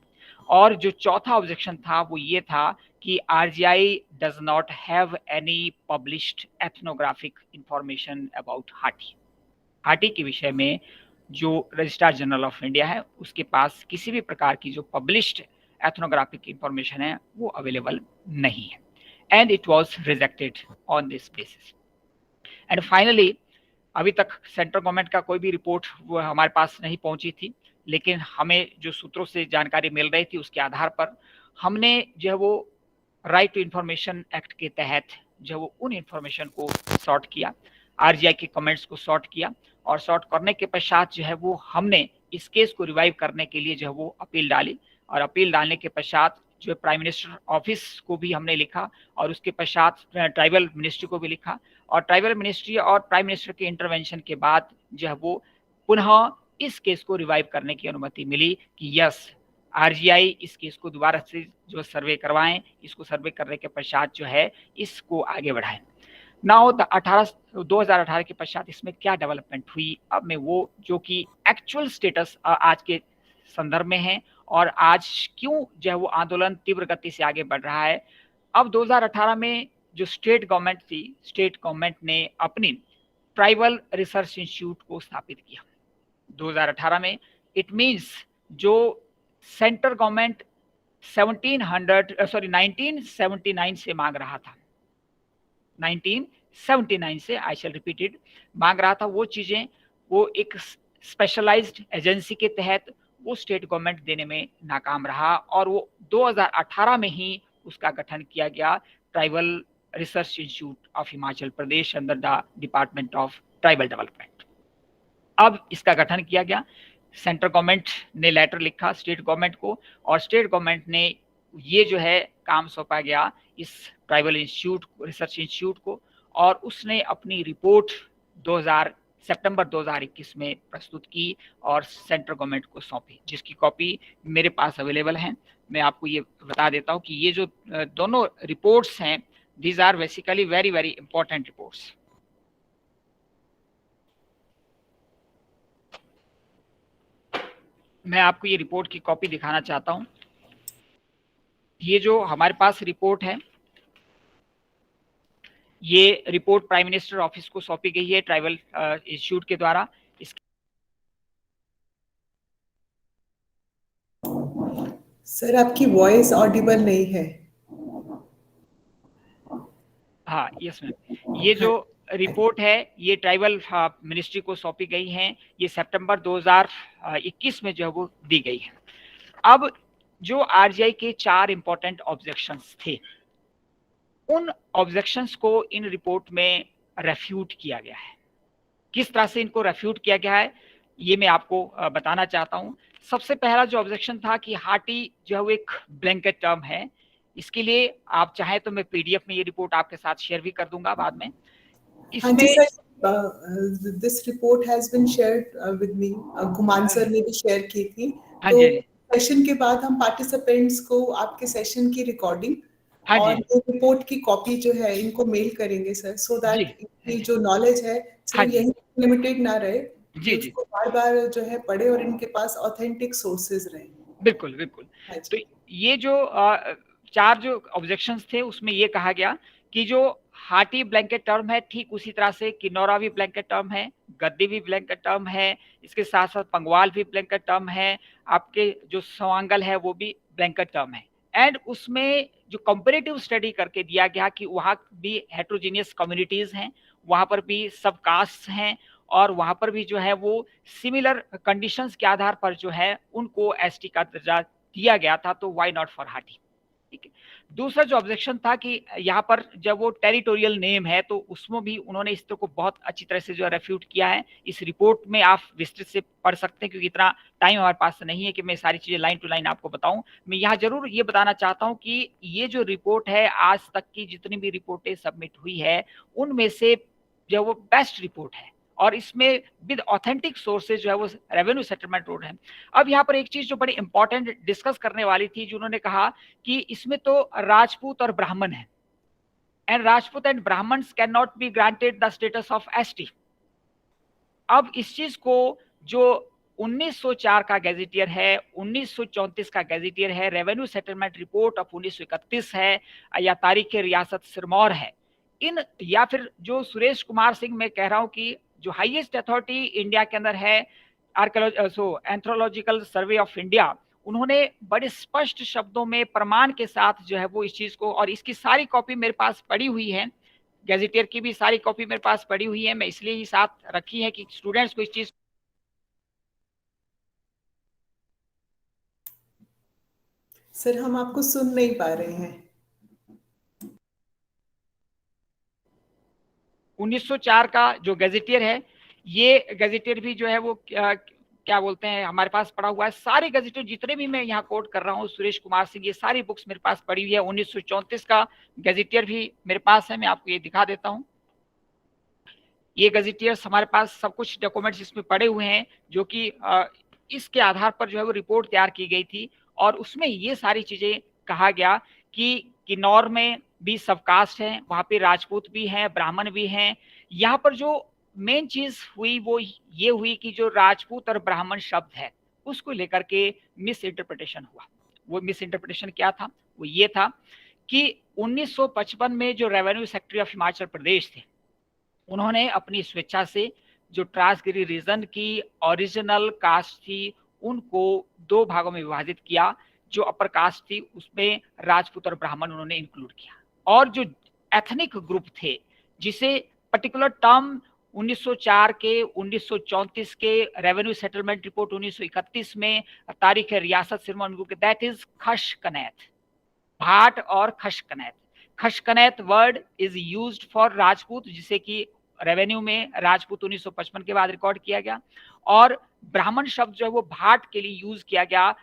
Speaker 2: और जो चौथा ऑब्जेक्शन था वो ये था कि RGI does not have any published ethnographic information about Hati. Hati के विषय में जो रजिस्ट्रार जनरल ऑफ इंडिया है उसके पास किसी भी प्रकार की जो पब्लिश्ड एथनोग्राफिक इंफॉर्मेशन है वो अवेलेबल नहीं है, and it was rejected on this basis. And finally अभी तक सेंट्रल गवर्नमेंट का कोई भी रिपोर्ट वो हमारे पास नहीं पहुंची थी, लेकिन हमें जो सूत्रों से जानकारी मिल रही थी उसके आधार पर हमने जो है वो राइट टू इंफॉर्मेशन एक्ट के तहत जो है वो उन इंफॉर्मेशन को सॉर्ट किया, आरजीआई के कमेंट्स को सॉर्ट किया, और सॉर्ट करने के पश्चात जो है वो हमने इस केस को रिवाइव करने के लिए जो है वो अपील डाली, और अपील डालने के पश्चात जो प्राइम मिनिस्टर ऑफिस को भी हमने लिखा, और उसके पश्चात ट्राइबल मिनिस्ट्री को भी लिखा, और ट्राइबल मिनिस्ट्री और प्राइम मिनिस्टर के इंटरवेंशन के बाद जो है वो पुनः इस केस को रिवाइव करने की अनुमति मिली कि यस आरजीआई इस केस को दोबारा से जो सर्वे करवाएं, इसको सर्वे करने के पश्चात जो है इसको आगे बढ़ाएं। नाउ 2018 के पश्चात इसमें क्या डेवलपमेंट हुई, अब मैं वो जो कि एक्चुअल स्टेटस आज के संदर्भ में है और आज क्यों जो है वो आंदोलन तीव्र गति से आगे बढ़ रहा है। अब 2018 में जो स्टेट गवर्नमेंट थी, स्टेट गवर्नमेंट ने अपनी ट्राइबल रिसर्च इंस्टीट्यूट को स्थापित किया 2018 में। इट मींस जो सेंट्रल गवर्नमेंट 1979 से मांग रहा था, 1979 से आई शैल रिपीटेड मांग रहा था, वो चीजें वो एक स्पेशलाइज्ड एजेंसी के तहत वो स्टेट गवर्नमेंट देने में नाकाम रहा, और वो 2018 में ही उसका गठन किया गया tribal research institute of Himachal Pradesh under the department of tribal development. अब इसका गठन किया गया, सेंट्रल गवर्नमेंट ने लेटर लिखा स्टेट गवर्नमेंट को, और स्टेट गवर्नमेंट ने ये जो है काम सौंपा गया इस ट्राइबल इंस्टीट्यूट रिसर्च इंस्टीट्यूट को, और उसने अपनी रिपोर्ट 2000 सितंबर 2021 में प्रस्तुत की और सेंट्रल गवर्नमेंट को सौंपी, जिसकी कॉपी मेरे पास अवेलेबल है। मैं आपको ये बता देता हूँ कि ये जो दोनों रिपोर्ट्स हैं, these are basically very very important reports. मैं आपको ये रिपोर्ट की कॉपी दिखाना चाहता हूँ। ये जो हमारे पास रिपोर्ट है, ये रिपोर्ट प्राइम मिनिस्टर ऑफिस को सौंपी गई है ट्राइबल इंस्टीट्यूट के द्वारा।
Speaker 1: सर आपकी वॉइस ऑडिबल नहीं है।
Speaker 2: हाँ यस मैम, ये जो रिपोर्ट है ये ट्राइबल मिनिस्ट्री को सौंपी गई है, ये सितंबर 2021 में जो है वो दी गई है। अब जो आरजीआई के 4 इंपॉर्टेंट ऑब्जेक्शंस थे, उन ऑब्जेक्शंस को इन रिपोर्ट में रेफ्यूट किया गया है। किस तरह से इनको रेफ्यूट किया गया है ये मैं आपको बताना चाहता हूं। सबसे पहला जो ऑब्जेक्शन था कि हाटी जो है वो एक ब्लैंकेट टर्म है। इसके लिए आप चाहें तो मैं पीडीएफ में ये रिपोर्ट आपके साथ शेयर भी कर दूंगा बाद में।
Speaker 1: इसमें this report has been shared with me, Guman sir ने भी शेयर की थी। तो सेशन के बाद हम पार्टिसिपेंट्स को आपके सेशन की रिकॉर्डिंग और रिपोर्ट की कॉपी जो है इनको मेल करेंगे सर, सो दैट इनकी जो नॉलेज है सिर्फ यही लिमिटेड ना रहे, जी उसको बार-बार जो है पढ़े और इनके पास ऑथेंटिक सोर्सेज रहे।
Speaker 2: बिल्कुल बिल्कुल। तो ये जो 4 जो ऑब्जेक्शंस थे उसमें ये कहा गया कि जो हाटी ब्लैंकेट टर्म है ठीक उसी तरह से किन्नौरा भी ब्लैंकेट टर्म है, गद्दी भी ब्लैंकेट टर्म है, इसके साथ साथ पंगवाल भी ब्लैंकेट टर्म है, आपके जो सवांगल है वो भी ब्लैंकेट टर्म है। एंड उसमें जो कंपैरेटिव स्टडी करके दिया गया कि वहाँ भी हेट्रोजीनियस कम्युनिटीज हैं, वहाँ पर भी सब कास्ट हैं, और वहाँ पर भी जो है वो सिमिलर कंडीशंस के आधार पर जो है उनको एसटी का दर्जा दिया गया था, तो व्हाई नॉट फॉर हाटी। ठीक है। दूसरा जो ऑब्जेक्शन था कि यहाँ पर जब वो टेरिटोरियल नेम है तो उसमें भी उन्होंने इस को बहुत अच्छी तरह से जो रेफ्यूट किया है। इस रिपोर्ट में आप विस्तृत से पढ़ सकते हैं, क्योंकि इतना टाइम हमारे पास नहीं है कि मैं सारी चीजें लाइन टू लाइन आपको बताऊं। मैं यहाँ जरूर ये बताना चाहता हूँ कि ये जो रिपोर्ट है आज तक की जितनी भी रिपोर्टें सबमिट हुई है उनमें से जो वो बेस्ट रिपोर्ट है, और इसमें विद ऑथेंटिक सोर्सेज जो है वो रेवेन्यू सेटलमेंट रोड है। अब यहाँ पर एक चीज जो बड़ी इंपॉर्टेंट डिस्कस करने वाली थी, जो उन्होंने कहा कि इसमें तो राजपूत और ब्राह्मण है, and Rajput and Brahmins can not be granted the status of ST. अब इस चीज को जो 1904 का गैजेटियर है, 1934 का गैजेटियर है, रेवेन्यू सेटलमेंट रिपोर्ट ऑफ 1931 है, या तारीख रियासत सिरमौर है, इन या फिर जो सुरेश कुमार सिंह मैं कह रहा हूं कि जो हाईएस्ट अथॉरिटी इंडिया के अंदर है एंथ्रोलॉजिकल सर्वे ऑफ इंडिया, उन्होंने बड़े स्पष्ट शब्दों में प्रमाण के साथ जो है वो इस चीज को, और इसकी सारी कॉपी मेरे पास पड़ी हुई है, गैजेटियर की भी सारी कॉपी मेरे पास पड़ी हुई है, मैं इसलिए ही साथ रखी है कि स्टूडेंट्स को इस चीज।
Speaker 1: सर हम आपको सुन नहीं पा रहे हैं।
Speaker 2: 1904 का जो गैजेटियर है, ये गैजेटियर भी जो है वो क्या बोलते हैं हमारे पास पड़ा हुआ है। सारे गैजेटियर जितने भी मैं यहाँ कोट कर रहा हूँ सुरेश कुमार सिंह, ये सारी बुक्स मेरे पास पड़ी हुई है। 1934 का गैजेटियर भी मेरे पास है, मैं आपको ये दिखा देता हूँ। ये गैजेटियर्स हमारे पास सब कुछ डॉक्यूमेंट्स इसमें पड़े हुए हैं, जो कि इसके आधार पर जो है वो रिपोर्ट तैयार की गई थी, और उसमें ये सारी चीजें कहा गया कि किन्नौर में भी सब कास्ट है, वहां पे राजपूत भी हैं, ब्राह्मण भी हैं। यहाँ पर जो मेन चीज हुई वो ये हुई कि जो राजपूत और ब्राह्मण शब्द है उसको लेकर के मिस इंटरप्रिटेशन हुआ। वो मिस इंटरप्रिटेशन क्या था? वो ये था कि 1955 में जो revenue secretary of Himachal Pradesh थे, उन्होंने अपनी स्वेच्छा से जो ट्रांसगिरी रीजन की ओरिजिनल कास्ट थी उनको 2 भागों में विभाजित किया। जो अपर कास्ट थी उसमें राजपूत और ब्राह्मण उन्होंने इंक्लूड किया, और जो एथनिक ग्रुप थे जिसे पर्टिकुलर टर्म 1904 के 1934 के रेवेन्यू सेटलमेंट रिपोर्ट 1931 में तारीख रियासत सिरमौर, दैट इज खशकनैत, भाट और Khashkanait. Khashkanait word is used for Rajput, जिसे कि रेवेन्यू में राजपूत 1955 के बाद रिकॉर्ड किया गया, और ब्राह्मण शब्द जो है वो भाट के लिए यूज किया गया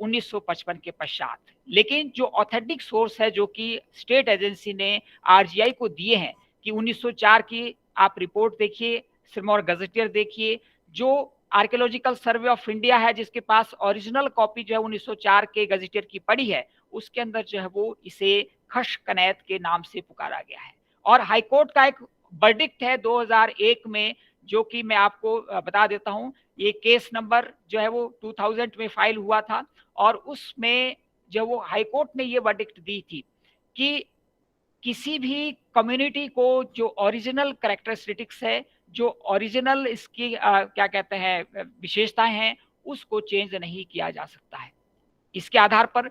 Speaker 2: 1955 के पश्चात। लेकिन जो ऑथेंटिक सोर्स है जो कि स्टेट एजेंसी ने आरजीआई को दिए हैं कि 1904 की आप रिपोर्ट देखिए, सिरमौर गजेटियर देखिए, जो आर्कियोलॉजिकल सर्वे ऑफ इंडिया है जिसके पास ओरिजिनल कॉपी जो है 1904 के गजेटियर की पड़ी है, उसके अंदर जो है वो इसे खश कनैत के नाम से पुकारा गया है। और हाईकोर्ट का एक वर्डिक्ट है 2001 में, जो कि मैं आपको बता देता हूं। ये केस नंबर जो है वो 2000 में फाइल हुआ था, और उसमें जो वो हाईकोर्ट ने ये वर्डिक्ट दी थी कि किसी भी कम्युनिटी को जो ओरिजिनल कैरेक्टरिस्टिक्स है, जो ओरिजिनल इसकी क्या कहते हैं विशेषताएं हैं, उसको चेंज नहीं किया जा सकता है। इसके आधार पर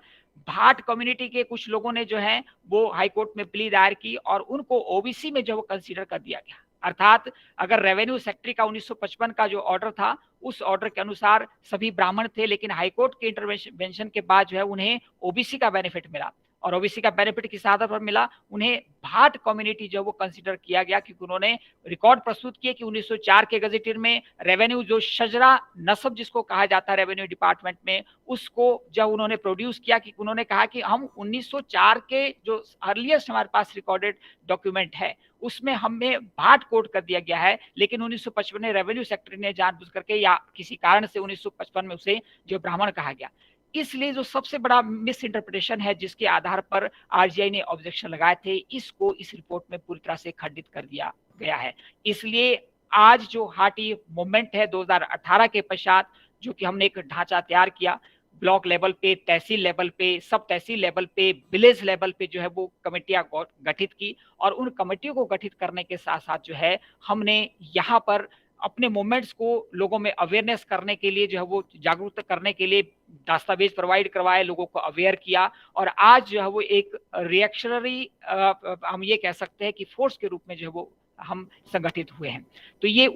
Speaker 2: भाट कम्युनिटी के कुछ लोगों ने जो है वो हाई कोर्ट में प्ली दायर की, और उनको ओबीसी में जो वो कंसीडर कर दिया गया। अर्थात अगर रेवेन्यू सेक्रेटरी का 1955 का जो ऑर्डर था, उस ऑर्डर के अनुसार सभी ब्राह्मण थे, लेकिन हाईकोर्ट के इंटरवेंशन के बाद जो है उन्हें ओबीसी का बेनिफिट मिला, और ओबीसी का बेनिफिट किस आधार पर मिला, उन्हें भाट कम्युनिटी जो वो कंसीडर किया गया, क्योंकि उन्होंने रिकॉर्ड प्रस्तुत किए कि 1904 के गजेटियर में रेवेन्यू जो शजरा नसब जिसको कहा जाता है रेवेन्यू डिपार्टमेंट में, उसको जब उन्होंने प्रोड्यूस किया, कि उन्होंने कहा कि हम 1904 के जो अर्लीस्ट हमारे पास रिकॉर्डेड डॉक्यूमेंट है उसमें हमें भाट कोड कर दिया गया है, लेकिन 1955 में रेवेन्यू सेक्रेटरी ने जानबूझ करके या किसी कारण से 1955 में उसे जो ब्राह्मण कहा गया। इसलिए जो सबसे बड़ा मिस इंटरप्रिटेशन है जिसके आधार पर आरजीआई ने ऑब्जेक्शन लगाए थे, इसको इस रिपोर्ट में पूरी तरह से खंडित कर दिया गया है। इसलिए आज जो हाटी मूवमेंट है 2018 के पश्चात, जो कि हमने एक ढांचा तैयार किया, ब्लॉक लेवल पे, तहसील लेवल पे, सब तहसील लेवल पे, विलेज लेवल पे जो है वो कमेटियां गठित की, और उन कमेटियों को गठित करने के साथ साथ जो है हमने यहाँ पर अपने मूवमेंट्स को लोगों में अवेयरनेस करने के लिए जो है वो जागरूक करने के लिए दस्तावेज प्रोवाइड करवाए, लोगों को अवेयर किया, और आज जो है वो एक रिएक्शनरी हम ये कह सकते हैं कि फोर्स के रूप में जो है वो हम संगठित हुए हैं। तो ये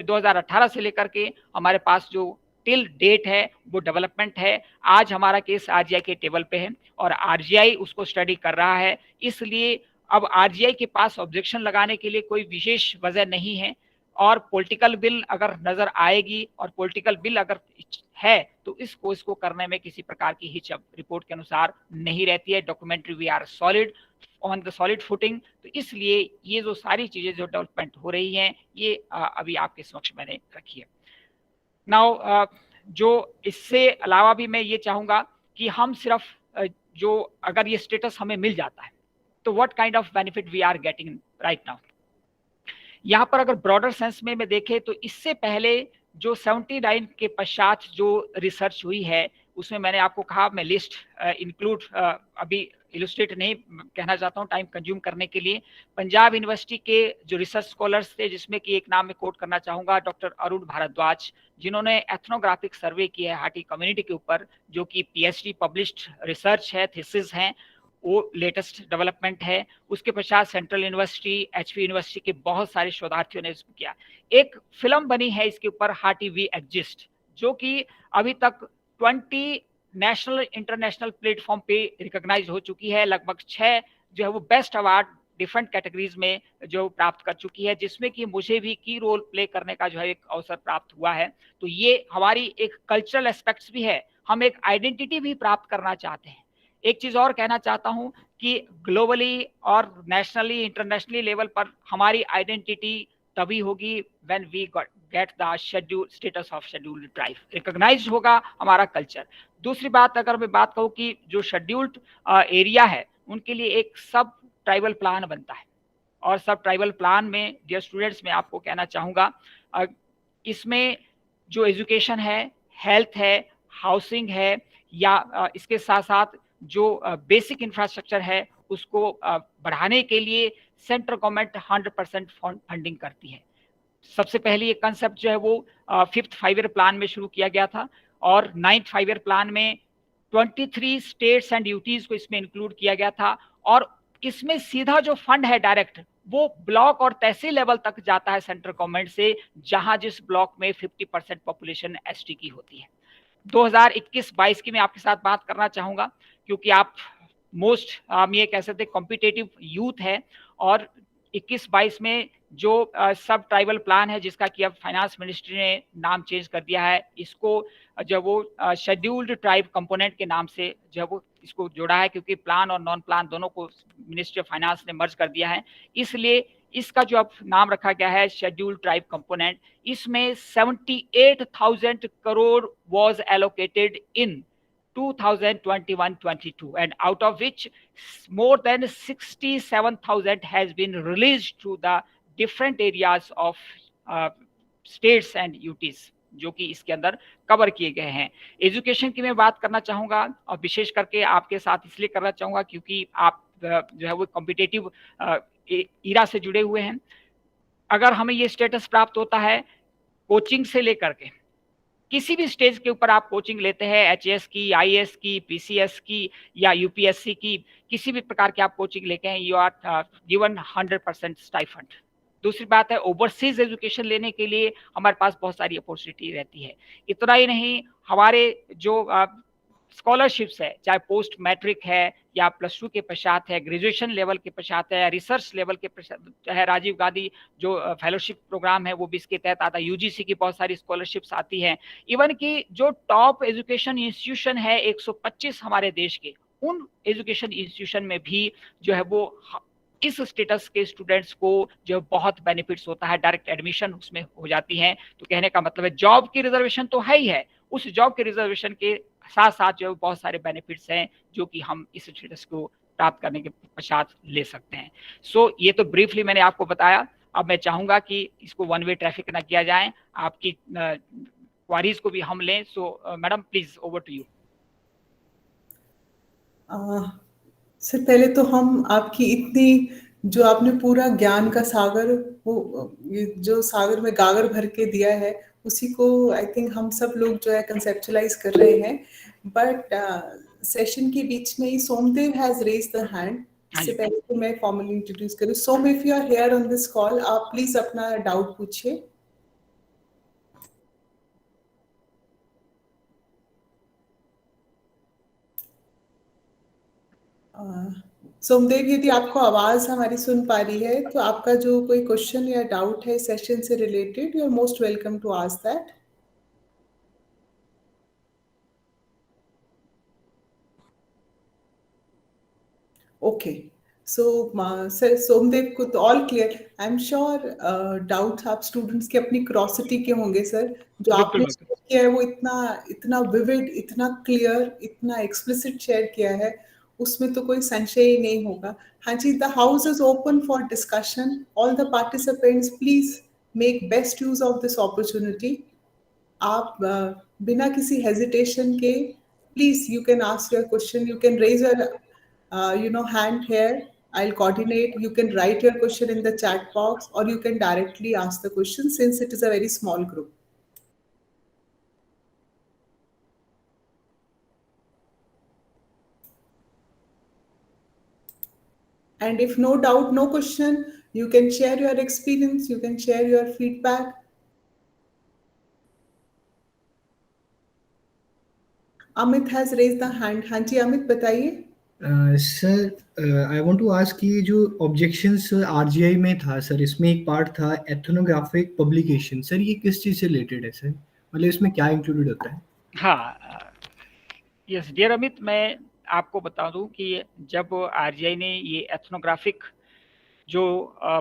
Speaker 2: 2018 से लेकर के हमारे पास जो टिल डेट है वो डेवलपमेंट है। आज हमारा केस आरजीआई के टेबल पे है और आरजीआई उसको स्टडी कर रहा है, इसलिए अब आरजीआई के पास ऑब्जेक्शन लगाने के लिए कोई विशेष वजह नहीं है। और पॉलिटिकल बिल अगर नजर आएगी और पॉलिटिकल बिल अगर है तो इसको करने में किसी प्रकार की हिचक रिपोर्ट के अनुसार नहीं रहती है। Documentary we are solid on the solid footing. तो इसलिए ये जो सारी चीजें जो डेवलपमेंट हो रही हैं ये अभी आपके समक्ष मैंने रखी है। नाउ जो इससे अलावा भी मैं ये चाहूंगा कि हम सिर्फ जो अगर ये स्टेटस हमें मिल जाता है तो what kind of benefit we are getting right now. यहाँ पर अगर ब्रॉडर सेंस में मैं देखे तो इससे पहले जो 79 के पश्चात जो रिसर्च हुई है उसमें मैंने आपको कहा मैं लिस्ट इंक्लूड अभी इलस्ट्रेट नहीं कहना चाहता हूँ टाइम कंज्यूम करने के लिए। पंजाब यूनिवर्सिटी के जो रिसर्च स्कॉलर्स थे जिसमें कि एक नाम मैं कोट करना चाहूंगा, डॉक्टर अरुण भारद्वाज, जिन्होंने एथनोग्राफिक सर्वे किया है हाटी कम्युनिटी के ऊपर, जो कि पीएचडी पब्लिश्ड रिसर्च है, थीसिस हैं, वो लेटेस्ट डेवलपमेंट है। उसके पश्चात सेंट्रल यूनिवर्सिटी, एचपी यूनिवर्सिटी के बहुत सारे शोधार्थियों ने इसको किया। एक फिल्म बनी है इसके ऊपर हाटी वी एग्जिस्ट, जो कि अभी तक 20 नेशनल इंटरनेशनल प्लेटफॉर्म पे रिकॉग्नाइज हो चुकी है। लगभग 6 जो है वो बेस्ट अवार्ड डिफरेंट कैटेगरीज में जो प्राप्त कर चुकी है, जिसमें कि मुझे भी की रोल प्ले करने का जो है एक अवसर प्राप्त हुआ है। तो ये हमारी एक कल्चरल एस्पेक्ट्स भी है, हम एक आइडेंटिटी भी प्राप्त करना चाहते हैं। एक चीज और कहना चाहता हूं कि ग्लोबली और नेशनली इंटरनेशनली लेवल पर हमारी आइडेंटिटी तभी होगी when we get the schedule status of scheduled tribe, recognise होगा हमारा कल्चर। दूसरी बात अगर मैं बात कहूँ कि जो शेड्यूल्ड एरिया है उनके लिए एक सब ट्राइबल प्लान बनता है, और सब ट्राइबल प्लान में डियर स्टूडेंट्स मैं आपको कहना चाहूँगा इसमें जो एजुकेशन है, हेल्थ है, हाउसिंग है, या इसके साथ साथ जो बेसिक इंफ्रास्ट्रक्चर है उसको बढ़ाने के लिए सेंट्रल गवर्नमेंट 100% फंडिंग करती है। सबसे पहले ये कंसेप्ट जो है वो 5th 5 ईयर प्लान में शुरू किया गया था, और 9th 5 ईयर प्लान में 23 स्टेट्स एंड यूटीज को इसमें इंक्लूड किया गया था। और इसमें सीधा जो फंड है डायरेक्ट वो ब्लॉक और तहसील लेवल तक जाता है सेंट्रल गवर्नमेंट से, जहां जिस ब्लॉक में 50% पॉपुलेशन एसटी की होती है। 2021-22 की मैं आपके साथ बात करना चाहूंगा, क्योंकि आप मोस्ट हम ये कह सकते कॉम्पिटेटिव यूथ है, और 21-22 में जो सब ट्राइबल प्लान है, जिसका कि अब फाइनेंस मिनिस्ट्री ने नाम चेंज कर दिया है, इसको जो वो शेड्यूल्ड ट्राइब कंपोनेंट के नाम से जो है वो इसको जोड़ा है, क्योंकि प्लान और नॉन प्लान दोनों को मिनिस्ट्री ऑफ फाइनेंस ने मर्ज कर दिया है। इसलिए इसका जो अब नाम रखा गया है शेड्यूल्ड ट्राइब कंपोनेंट। इसमें 78,000 crore was allocated in 2021-22, and out of which more than 67,000 has been released to the different areas of states and UTs, जो कि इसके अंदर कवर किए गए हैं। एजुकेशन की मैं बात करना चाहूँगा, और विशेष करके आपके साथ इसलिए करना चाहूँगा क्योंकि आप जो है वो कॉम्पिटिटिव ईरा से जुड़े हुए हैं। अगर हमें ये स्टेटस प्राप्त होता है कोचिंग से लेकर के किसी भी स्टेज के ऊपर आप कोचिंग लेते हैं, एचएस की, आईएएस की, पीसीएस की या यूपीएससी की, किसी भी प्रकार की आप कोचिंग लेके हैं, यू आर गिवन 100% स्टाइफंड। दूसरी बात है, ओवरसीज एजुकेशन लेने के लिए हमारे पास बहुत सारी अपॉर्चुनिटी रहती है। इतना ही नहीं, हमारे जो स्कॉलरशिप्स है, चाहे पोस्ट मैट्रिक है या +2 के पश्चात है, ग्रेजुएशन लेवल के पश्चात है, रिसर्च लेवल के पश्चात है, राजीव गांधी जो फेलोशिप प्रोग्राम है वो भी इसके तहत आता है, यूजीसी की बहुत सारी स्कॉलरशिप्स आती हैं। इवन कि जो टॉप एजुकेशन इंस्टीट्यूशन है 125 हमारे देश के, उन एजुकेशन इंस्टीट्यूशन में भी जो है वो इस स्टेटस के स्टूडेंट्स को जो बहुत बेनिफिट्स होता है, डायरेक्ट एडमिशन उसमें हो जाती हैं। तो कहने का मतलब है जॉब की रिजर्वेशन तो है ही है, उस जॉब के रिजर्वेशन के साथ साथ जो बहुत सारे बेनिफिट्स हैं जो कि हम इस स्टेटस को प्राप्त करने के पश्चात ले सकते हैं। सो ये तो ब्रीफली मैंने आपको बताया। अब मैं चाहूंगा कि इसको वन वे ट्रैफिक ना किया जाए, आपकी क्वारीज को भी हम लें। So madam please over to you.
Speaker 1: Sir पहले तो हम आपकी इतनी जो आपने पूरा ज्ञान का सागर, वो जो सागर में गागर भर के दिया है, उसी को आई थिंक हम सब लोग जो है कंसेप्चुलाइज कर रहे हैं। बट सेशन के बीच में ही Somdev has raise the hand. इससे पहले तो मैं फॉर्मली इंट्रोड्यूस करूं, Som if you are here on this call, आप प्लीज अपना डाउट पूछिए। सोमदेव, यदि आपको आवाज हमारी सुन पा रही है तो आपका जो कोई क्वेश्चन या डाउट है सेशन से related, you are most welcome to ask that. Okay, so sir Somdev को तो all clear. I am sure doubts आप स्टूडेंट्स के अपनी क्यूरोसिटी के होंगे सर, जो आपने किया है वो इतना विविड, इतना क्लियर, इतना एक्सप्लिसिट शेयर किया है, उसमें तो कोई संशय ही नहीं होगा। हाँ जी, the house is open for discussion, all the participants please make best use of this opportunity. आप बिना किसी हेजिटेशन के please you can ask your question, you can raise your hand here, I'll coordinate. You can write your question in the chat box or you can directly ask the question since it is a very small group. And if no doubt, no question, you can share your experience, you can share your feedback. Amit has raised the hand. हाँ जी अमित बताइए।
Speaker 3: Sir I want to ask कि जो objections RGI में था sir, इसमें एक part था एथनोग्राफिक पब्लिकेशन। सर ये किस चीज से रिलेटेड है सर, मतलब इसमें क्या इंक्लूडेड होता है?
Speaker 2: हाँ यस डियर अमित, मैं आपको बता दूं कि जब आरजीआई ने ये एथनोग्राफिक जो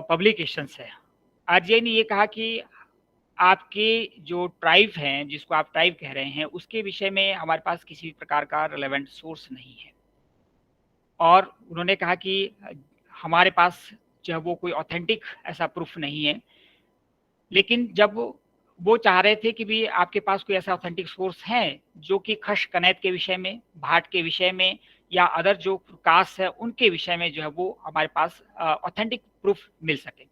Speaker 2: पब्लिकेशंस है, आरजीआई ने ये कहा कि आपके जो ट्राइब हैं, जिसको आप ट्राइब कह रहे हैं, उसके विषय में हमारे पास किसी प्रकार का रिलेवेंट सोर्स नहीं है, और उन्होंने कहा कि हमारे पास जो है वो कोई ऑथेंटिक ऐसा प्रूफ नहीं है। लेकिन जब वो चाह रहे थे कि भी आपके पास कोई ऐसा ऑथेंटिक सोर्स है जो कि खश कनैत के विषय में, भाट के विषय में या अदर जो कास्ट है उनके विषय में जो है वो हमारे पास ऑथेंटिक प्रूफ मिल सके,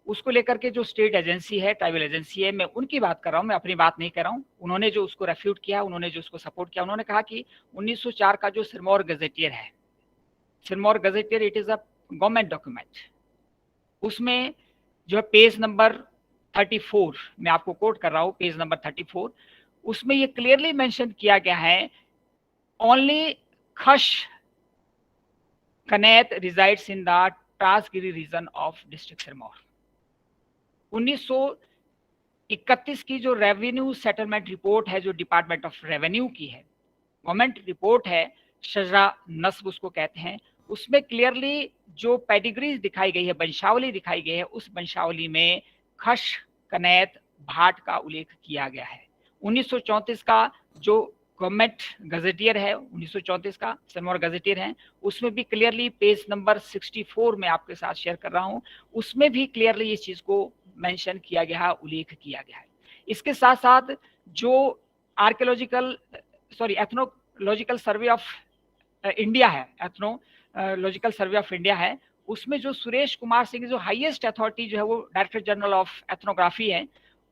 Speaker 2: उसको लेकर के जो स्टेट एजेंसी है, ट्राइबल एजेंसी है, मैं उनकी बात कर रहा हूँ, मैं अपनी बात नहीं कर रहा हूँ। उन्होंने जो उसको रेफ्यूट किया, उन्होंने जो उसको सपोर्ट किया, उन्होंने कहा कि 1904 का जो सिरमौर गजेटियर है, Sirmaur gazetteer it is a government document, उसमें जो है पेज नंबर 34, मैं आपको कोट कर रहा हूँ, पेज नंबर 34, उसमें ये क्लियरली मेंशन किया गया है only Khash Kanait resides in the Transgiri region of district Sirmaur. 1931 की जो रेवेन्यू सेटलमेंट रिपोर्ट है, जो डिपार्टमेंट ऑफ रेवेन्यू की है, गवर्नमेंट रिपोर्ट है, शजरा नस्ब उसको कहते हैं, उसमें क्लियरली जो पेडिग्रीज दिखाई गई है, वंशावली दिखाई गई है, उस वंशावली में खश, कनैत, भाट का उल्लेख किया गया है। 1934 का जो गवर्नमेंट गजेटियर है, 1934 का सिरमौर गजेटियर है, उसमें भी क्लियरली पेज नंबर 64 में आपके साथ शेयर कर रहा हूं, उसमें भी क्लियरली इस चीज को मेंशन किया गया है, उल्लेख किया गया है। इसके साथ साथ जो एथनोलॉजिकल सर्वे ऑफ इंडिया है, एथनोलॉजिकल सर्वे ऑफ इंडिया है, उसमें जो सुरेश कुमार सिंह जो हाईएस्ट अथॉरिटी जो है वो डायरेक्टर जनरल ऑफ एथनोग्राफी है,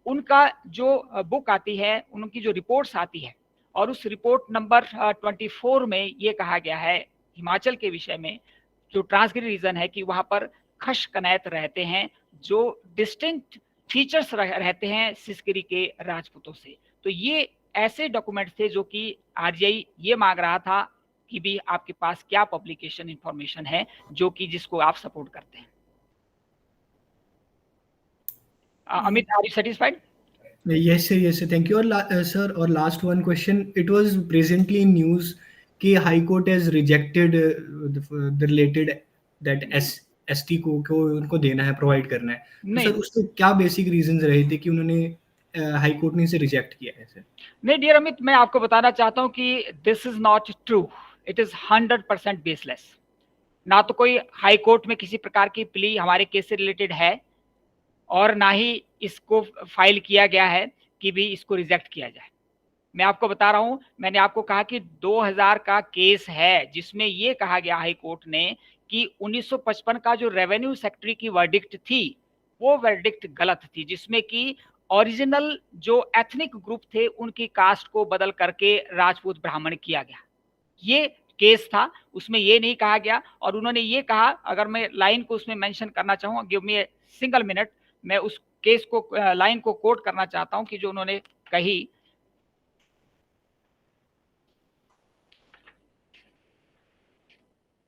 Speaker 2: उनका जो बुक आती है, उनकी जो रिपोर्ट्स आती है, और उस रिपोर्ट नंबर 24 में ये कहा गया है हिमाचल के विषय में, जो ट्रांसगिरी रीजन है, कि वहां पर खश कनैत रहते हैं, जो डिस्टिंक्ट फीचर्स रहते हैं सिसगिरी के राजपूतों से। तो ये ऐसे डॉक्यूमेंट थे जो कि आरजीआई ये मांग रहा था कि भी आपके पास क्या पब्लिकेशन इंफॉर्मेशन है जो कि जिसको आप सपोर्ट करते हैं। Amit, are you satisfied?
Speaker 3: Yes, sir. Yes, sir. Thank you. और sir, और last one question. It was presently in news कि High Court has rejected the related that ST को उनको देना है, प्रोवाइड करना है। तो सर उसके क्या बेसिक रीजंस रहे थे कि उन्होंने हाई कोर्ट ने इसे रिजेक्ट किया है सर?
Speaker 2: नहीं डियर अमित, मैं आपको बताना चाहता हूं कि this is not true, it is 100% baseless. ना तो कोई हाई कोर्ट में किसी प्रकार की प्ली हमारे केस से रिलेटेड है, और ना ही इसको फाइल किया गया है कि भी इसको रिजेक्ट किया जाए। मैं आपको बता रहा हूं, मैंने आपको कहा कि 2000 का केस है जिसमें यह कहा गया हाई कोर्ट ने कि 1955 का जो रेवेन्यू सेक्रेटरी की वर्डिक्ट थी, वो वर्डिक्ट गलत थी, जिसमें कि ओरिजिनल जो एथनिक ग्रुप थे उनकी कास्ट को बदल करके राजपूत ब्राह्मण किया गया। ये केस था, उसमें ये नहीं कहा गया। और उन्होंने ये कहा, अगर मैं लाइन को उसमें मेंशन करना चाहूँ, give me a single minute, मैं उस केस को लाइन को कोट करना चाहता हूं कि जो उन्होंने कही,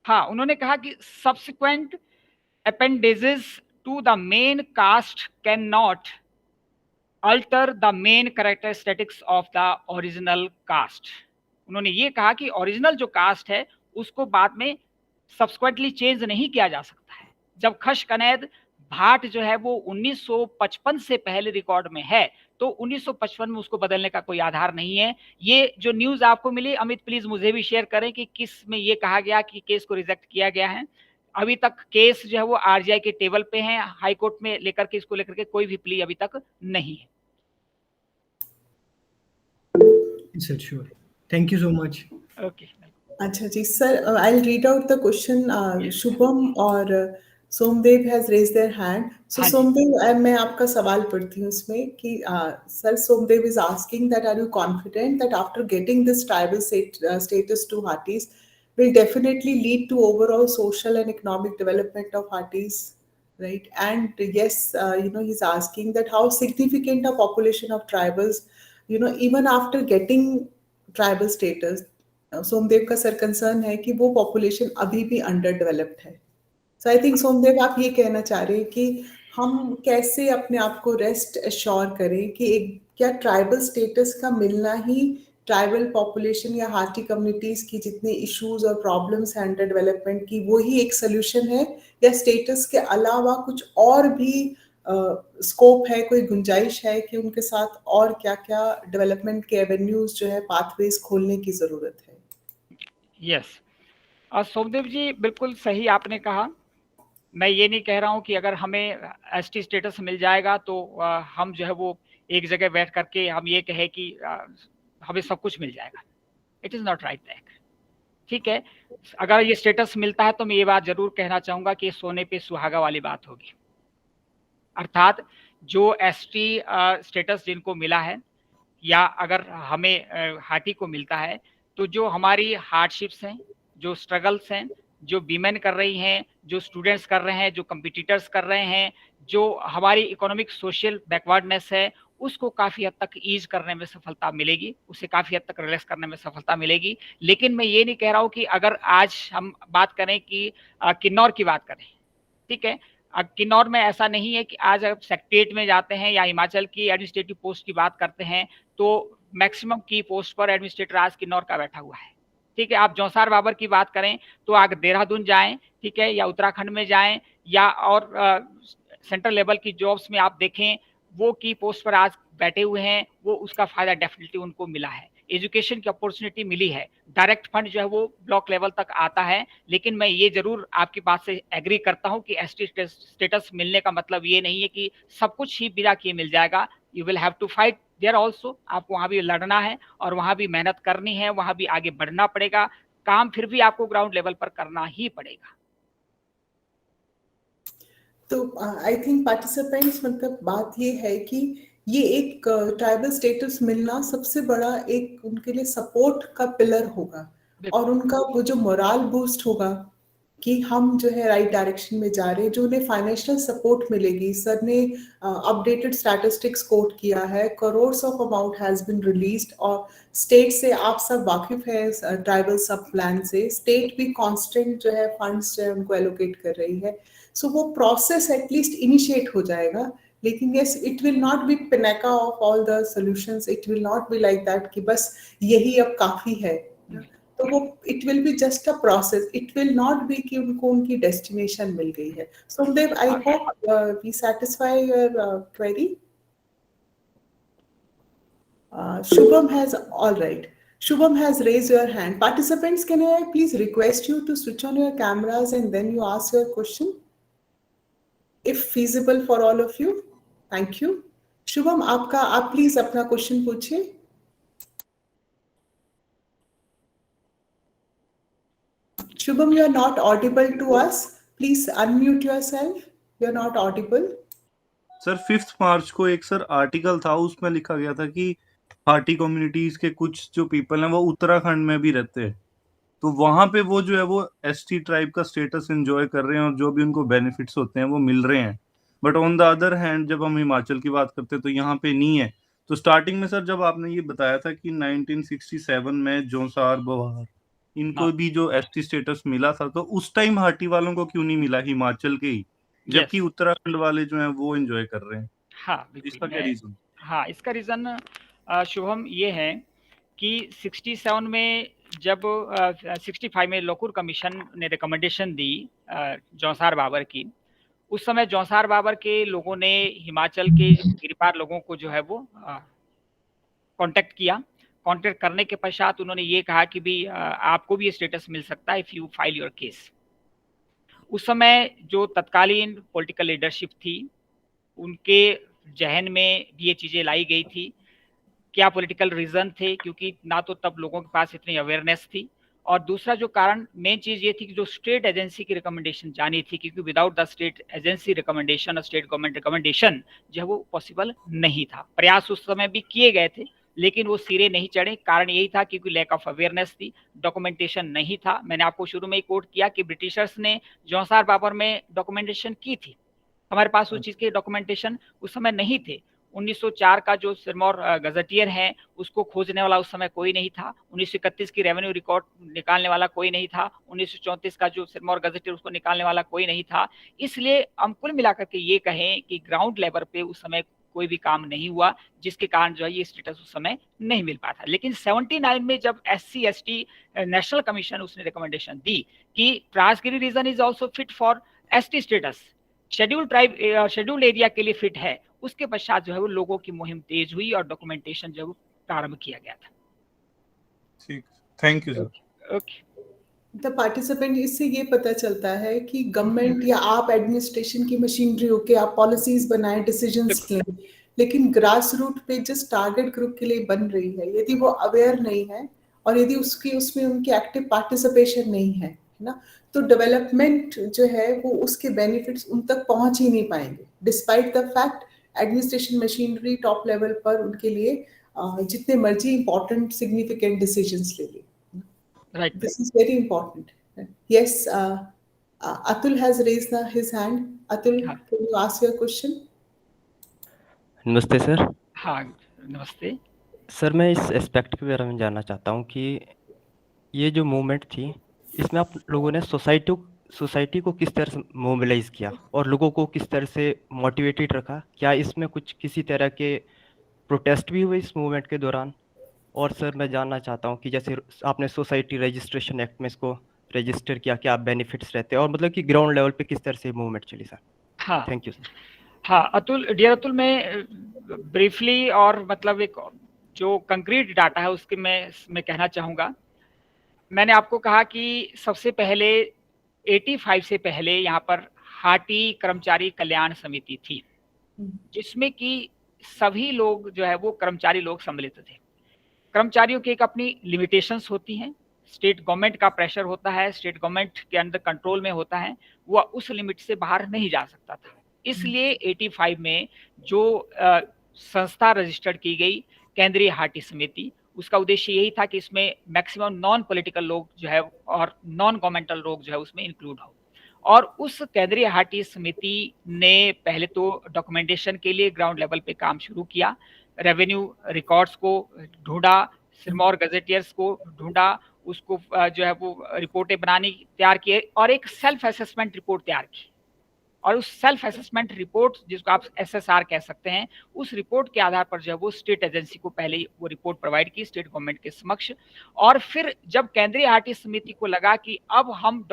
Speaker 2: हाँ, उन्होंने कहा कि subsequent appendages to the main caste cannot alter the main characteristics of the original caste। उन्होंने ये कहा कि ओरिजिनल जो कास्ट है उसको बाद में सब्सिक्वेंटली चेंज नहीं किया जा सकता है। जब खश, कनैद, भाट जो है वो 1955 से पहले रिकॉर्ड में है, तो 1955 में उसको बदलने का कोई आधार नहीं है। ये जो न्यूज आपको मिली, अमित प्लीज मुझे भी शेयर करें कि किस में ये कहा गया कि केस को रिजेक्ट किया गया है। अभी तक केस जो है वो आरजीआई के टेबल पे है, हाई कोर्ट में लेकर के इसको लेकर के कोई भी प्ली अभी तक नहीं है।
Speaker 3: Sir sure, thank you so much.
Speaker 2: Okay,
Speaker 1: अच्छा जी sir, I will read out the question. Shubham और Somdev has raise their hand. So Somdev, मैं आपका सवाल पढ़ती हूँ उसमें कि sir, Somdev is asking that are you confident that after getting this tribal status to Hattis will definitely lead to overall social and economic development of Hattis, right? And yes, he's asking that how significant a population of tribals, even after getting tribal status, Somdev का sir concern है कि वो population अभी भी under developed है। So I think Somdev आप ये कहना चाह रहे हैं कि हम कैसे अपने आप को रेस्ट एश्योर करें कि एक क्या ट्राइबल स्टेटस का मिलना ही ट्राइबल पॉपुलेशन या हाटी कम्युनिटीज की जितने इश्यूज और प्रॉब्लम्स हैं अंडर डेवलपमेंट की, वो ही एक सोल्यूशन है, या स्टेटस के अलावा कुछ और भी स्कोप है, कोई गुंजाइश है कि उनके साथ और क्या क्या डेवलपमेंट के एवेन्यूज जो है, पाथवेज खोलने की जरूरत है?
Speaker 2: यस, सोमदेव जी बिल्कुल सही आपने कहा। मैं ये नहीं कह रहा हूँ कि अगर हमें एसटी स्टेटस मिल जाएगा तो हम जो है वो एक जगह बैठ करके हम ये कहे कि हमें सब कुछ मिल जाएगा। It is not right that. ठीक है, अगर ये स्टेटस मिलता है तो मैं ये बात जरूर कहना चाहूँगा कि सोने पे सुहागा वाली बात होगी। अर्थात जो एसटी स्टेटस जिनको मिला है, या अगर हमें हाटी को मिलता है, तो जो हमारी हार्डशिप्स हैं, जो स्ट्रगल्स हैं, जो वीमेन कर रही हैं, जो स्टूडेंट्स कर रहे हैं, जो कंपिटिटर्स कर रहे हैं, जो हमारी इकोनॉमिक सोशल बैकवर्डनेस है, उसको काफ़ी हद तक ईज करने में सफलता मिलेगी, उसे काफ़ी हद तक रिलैक्स करने में सफलता मिलेगी। लेकिन मैं ये नहीं कह रहा हूँ कि अगर आज हम बात करें कि किन्नौर की बात करें, ठीक है। किन्नौर में ऐसा नहीं है कि आज आप सेक्रेटेरिएट में जाते हैं या हिमाचल की एडमिनिस्ट्रेटिव पोस्ट की बात करते हैं तो मैक्सिमम की पोस्ट पर एडमिनिस्ट्रेटर आज किन्नौर का बैठा हुआ है, ठीक है। आप जौसार बाबर की बात करें तो आगे देहरादून जाएं, ठीक है, या उत्तराखंड में जाएं या और सेंट्रल लेवल की जॉब्स में आप देखें वो की पोस्ट पर आज बैठे हुए हैं, वो उसका फायदा डेफिनेटली उनको मिला है। एजुकेशन की अपॉर्चुनिटी मिली है, डायरेक्ट फंड जो है वो ब्लॉक लेवल तक आता है। लेकिन मैं ये जरूर आपकी बात से एग्री करता हूँ कि एसटी स्टेटस मिलने का मतलब ये नहीं है कि सब कुछ ही बिना किए मिल जाएगा। You will have to fight there also, आपको वहां भी लड़ना है और वहां भी मेहनत करनी है, वहां भी आगे बढ़ना पड़ेगा, काम फिर भी आपको ग्राउंड लेवल पर करना ही पड़ेगा।
Speaker 1: तो आई थिंक पार्टिसिपेंट्स, मतलब बात ये है कि ये एक ट्राइबल स्टेटस मिलना सबसे बड़ा एक उनके लिए सपोर्ट का पिलर होगा और उनका वो जो मोरल बूस्ट होगा कि हम जो है राइट डायरेक्शन में जा रहे हैं, जो उन्हें फाइनेंशियल सपोर्ट मिलेगी। सर ने अपडेटेड स्टैटिस्टिक्स कोट किया है, crores of amount has been released और स्टेट से आप सब वाकिफ है ट्राइबल सब प्लान से, स्टेट भी कांस्टेंट जो है फंड्स जो है उनको एलोकेट कर रही है। सो वो प्रोसेस एटलीस्ट इनिशिएट हो जाएगा। लेकिन yes, it will not be pinnacle of all the solutions. It will not be like that कि बस यही अब काफी है। तो वो it will be just a process. It will not be कि उनको उनकी destination मिल गई है। Somdev, I hope we satisfy your query. Shubham has, all right. Shubham has raised your hand. Participants, can I please request you to switch on your cameras and then you ask your question, if feasible for all of you. Thank you. Shubham, आप please अपना question पूछिए। Shubham, you are not audible to us. Please unmute yourself. You are not audible.
Speaker 4: Sir 5 मार्च को एक sir article था, उसमें लिखा गया था कि हाटी कम्युनिटीज के कुछ जो पीपल हैं वो उत्तराखंड में भी रहते हैं, तो वहां पे वो जो है वो एसटी ट्राइब का स्टेटस एंजॉय कर रहे हैं और जो भी उनको बेनिफिट्स होते हैं वो मिल रहे हैं। But on the other hand जब हम हिमाचल की बात करते हैं तो यहाँ पे नहीं है। तो स्टार्टिंग में सर जब आपने ये बताया था कि 1967 में जौसार बवार इनको भी जो एसटी स्टेटस मिला था, तो उस टाइम हाटी वालों को क्यों नहीं मिला, हिमाचल के ही, जबकि उत्तराखंड वाले जो हैं वो एंजॉय कर रहे हैं?
Speaker 2: हाँ,
Speaker 4: इसका क्या रीजन?
Speaker 2: हाँ, इसका रीजन शुभम ये है कि 67 में जब 65 में लोकुर कमीशन ने रिकमेंडेशन दी जौसार बाबर की, उस समय जौसार बाबर के लोगों ने हिमाचल के गिरफ्तार लोगों को जो है वो कांटेक्ट किया। कांटेक्ट करने के पश्चात उन्होंने ये कहा कि भी आपको भी ये स्टेटस मिल सकता है if you file your case. उस समय जो तत्कालीन पॉलिटिकल लीडरशिप थी उनके जहन में भी ये चीज़ें लाई गई थी। क्या पॉलिटिकल रीजन थे, क्योंकि ना तो तब लोगों के पास इतनी अवेयरनेस थी, और दूसरा जो कारण मेन चीज़ ये थी कि जो स्टेट एजेंसी की रिकमेंडेशन जानी थी, क्योंकि without the state agency recommendation और स्टेट गवर्नमेंट रिकमेंडेशन जो है वो पॉसिबल नहीं था। प्रयास उस समय भी किए गए थे लेकिन वो सिरे नहीं चढ़े। कारण यही था क्योंकि लैक ऑफ अवेयरनेस थी, डॉक्यूमेंटेशन नहीं था। मैंने आपको शुरू में ही कोट किया कि ब्रिटिशर्स ने जौसार बाबर में डॉक्यूमेंटेशन की थी, हमारे पास उस चीज़ के डॉक्यूमेंटेशन उस समय नहीं थे। 1904 का जो सिरमौर गजटियर है उसको खोजने वाला उस समय कोई नहीं था। 1931 की रेवेन्यू रिकॉर्ड निकालने वाला कोई नहीं था। 1934 का जो सिरमौर गजटियर उसको निकालने वाला कोई नहीं था। इसलिए हम कुल मिलाकर के ये कहें कि ग्राउंड लेवल पे उस समय कोई भी काम नहीं हुआ, जिसके कारण जो है ये स्टेटस उस समय नहीं मिल पाता। लेकिन 79 में जब SC ST नेशनल कमीशन उसने रिकमेंडेशन दी कि Transgiri region is also fit for ST status, scheduled tribe scheduled area के लिए फिट है, उसके पश्चात जो है वो लोगों की मुहिम तेज हुई और डॉक्यूमेंटेशन जो प्रारंभ किया गया था।
Speaker 4: ठीक, thank you sir.
Speaker 2: Okay.
Speaker 1: The participant, इससे ये पता चलता है कि गवर्नमेंट या आप एडमिनिस्ट्रेशन की मशीनरी होके आप पॉलिसीज बनाएं, डिसीजंस लें, लेकिन ग्रास रूट पे जिस टारगेट ग्रुप के लिए बन रही है, यदि वो अवेयर नहीं है और यदि उसमें उनकी एक्टिव पार्टिसिपेशन नहीं है ना, तो डेवलपमेंट जो है वो उसके बेनिफिट्स उन तक पहुंच ही नहीं पाएंगे, despite the fact administration machinery top level पर उनके लिए जितने मर्जी इंपॉर्टेंट सिग्निफिकेंट डिसीजंस ले लें।
Speaker 2: Right.
Speaker 1: This is very important. Yes, Atul has raised his hand. Atul, can you ask your question?
Speaker 5: नमस्ते सर।
Speaker 2: हाँ नमस्ते
Speaker 5: सर, मैं इस एस्पेक्ट के बारे में जानना चाहता हूँ कि ये जो मूवमेंट थी इसमें आप लोगों ने सोसाइटी सोसाइटी को किस तरह से मोबिलाइज किया और लोगों को किस तरह से मोटिवेटेड रखा? क्या इसमें कुछ किसी तरह के प्रोटेस्ट भी हुए इस मूवमेंट के दौरान? और सर मैं जानना चाहता हूँ कि जैसे आपने सोसाइटी रजिस्ट्रेशन एक्ट में इसको रजिस्टर किया, क्या बेनिफिट्स रहते हैं और मतलब कि ग्राउंड लेवल पे किस तरह से मूवमेंट चली सर?
Speaker 2: हाँ
Speaker 5: थैंक यू सर।
Speaker 2: हाँ अतुल, डियर अतुल, मैं ब्रीफली और मतलब एक जो कंक्रीट डाटा है उसके मैं कहना चाहूँगा। मैंने आपको कहा कि सबसे पहले 85 से पहले यहाँ पर हाटी कर्मचारी कल्याण समिति थी, जिसमें कि सभी लोग जो है वो कर्मचारी लोग सम्मिलित थे। कर्मचारियों की एक अपनी लिमिटेशंस होती हैं, स्टेट गवर्नमेंट का प्रेशर होता है, स्टेट गवर्नमेंट के अंडर कंट्रोल में होता है, वो उस लिमिट से बाहर नहीं जा सकता था। इसलिए 85 में जो संस्था रजिस्टर्ड की गई केंद्रीय हाटी समिति, उसका उद्देश्य यही था कि इसमें मैक्सिमम नॉन पॉलिटिकल लोग जो है और नॉन गवर्नमेंटल लोग जो है उसमें इंक्लूड हो। और उस केंद्रीय हाटी समिति ने पहले तो डॉक्यूमेंटेशन के लिए ग्राउंड लेवल पे काम शुरू किया, रेवेन्यू रिकॉर्ड्स को ढूंढा, सिरमौर गजेटियर्स को ढूंढा, उसको जो है वो रिपोर्टें बनानी तैयार किए और एक सेल्फ असेसमेंट रिपोर्ट तैयार की। और उस सेल्फ असेसमेंट रिपोर्ट, जिसको आप SSR कह सकते हैं, उस रिपोर्ट के आधार पर जो है वो स्टेट एजेंसी को पहले वो रिपोर्ट प्रोवाइड की स्टेट गवर्नमेंट के समक्ष। और फिर जब केंद्रीय हाटी समिति को लगा कि अब हम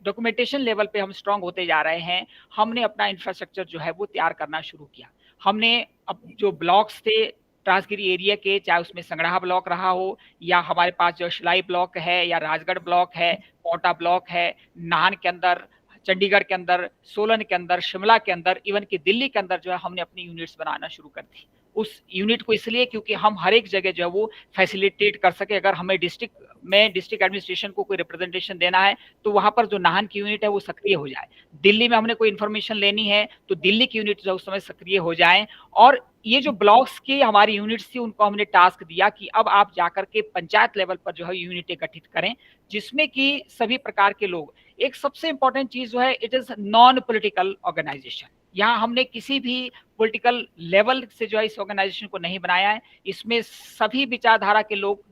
Speaker 2: डॉक्यूमेंटेशन लेवल पे हम स्ट्रांग होते जा रहे हैं, हमने अपना इंफ्रास्ट्रक्चर जो है वो तैयार करना शुरू किया। हमने अब जो ब्लॉक्स थे ट्रांसगिरी एरिया के, चाहे उसमें संगड़ाहा ब्लॉक रहा हो या हमारे पास जो शिलाई ब्लॉक है या राजगढ़ ब्लॉक है, पोटा ब्लॉक है, नाहन के अंदर, चंडीगढ़ के अंदर, सोलन के अंदर, शिमला के अंदर, इवन कि दिल्ली के अंदर जो है हमने अपनी यूनिट्स बनाना शुरू कर दी। उस यूनिट को इसलिए क्योंकि हम हर एक जगह जो है वो फैसिलिटेट कर सके। अगर हमें डिस्ट्रिक्ट में डिस्ट्रिक्ट एडमिनिस्ट्रेशन को कोई रिप्रेजेंटेशन देना है तो वहां पर जो नाहन की यूनिट है वो सक्रिय हो जाए, दिल्ली में हमने कोई इन्फॉर्मेशन लेनी है तो दिल्ली की यूनिट जो उस समय सक्रिय हो जाए। और ये जो ब्लॉक्स की हमारी यूनिट्स थी उनको हमने टास्क दिया कि अब आप जाकर के पंचायत लेवल पर जो है यूनिटें गठित करें, जिसमें कि सभी प्रकार के लोग, एक सबसे इंपॉर्टेंट चीज जो है, it is non political organisation. यहाँ हमने किसी भी पॉलिटिकल लेवल से जो है इस ऑर्गेनाइजेशन को नहीं बनाया है। इसमें सभी विचारधारा के लोग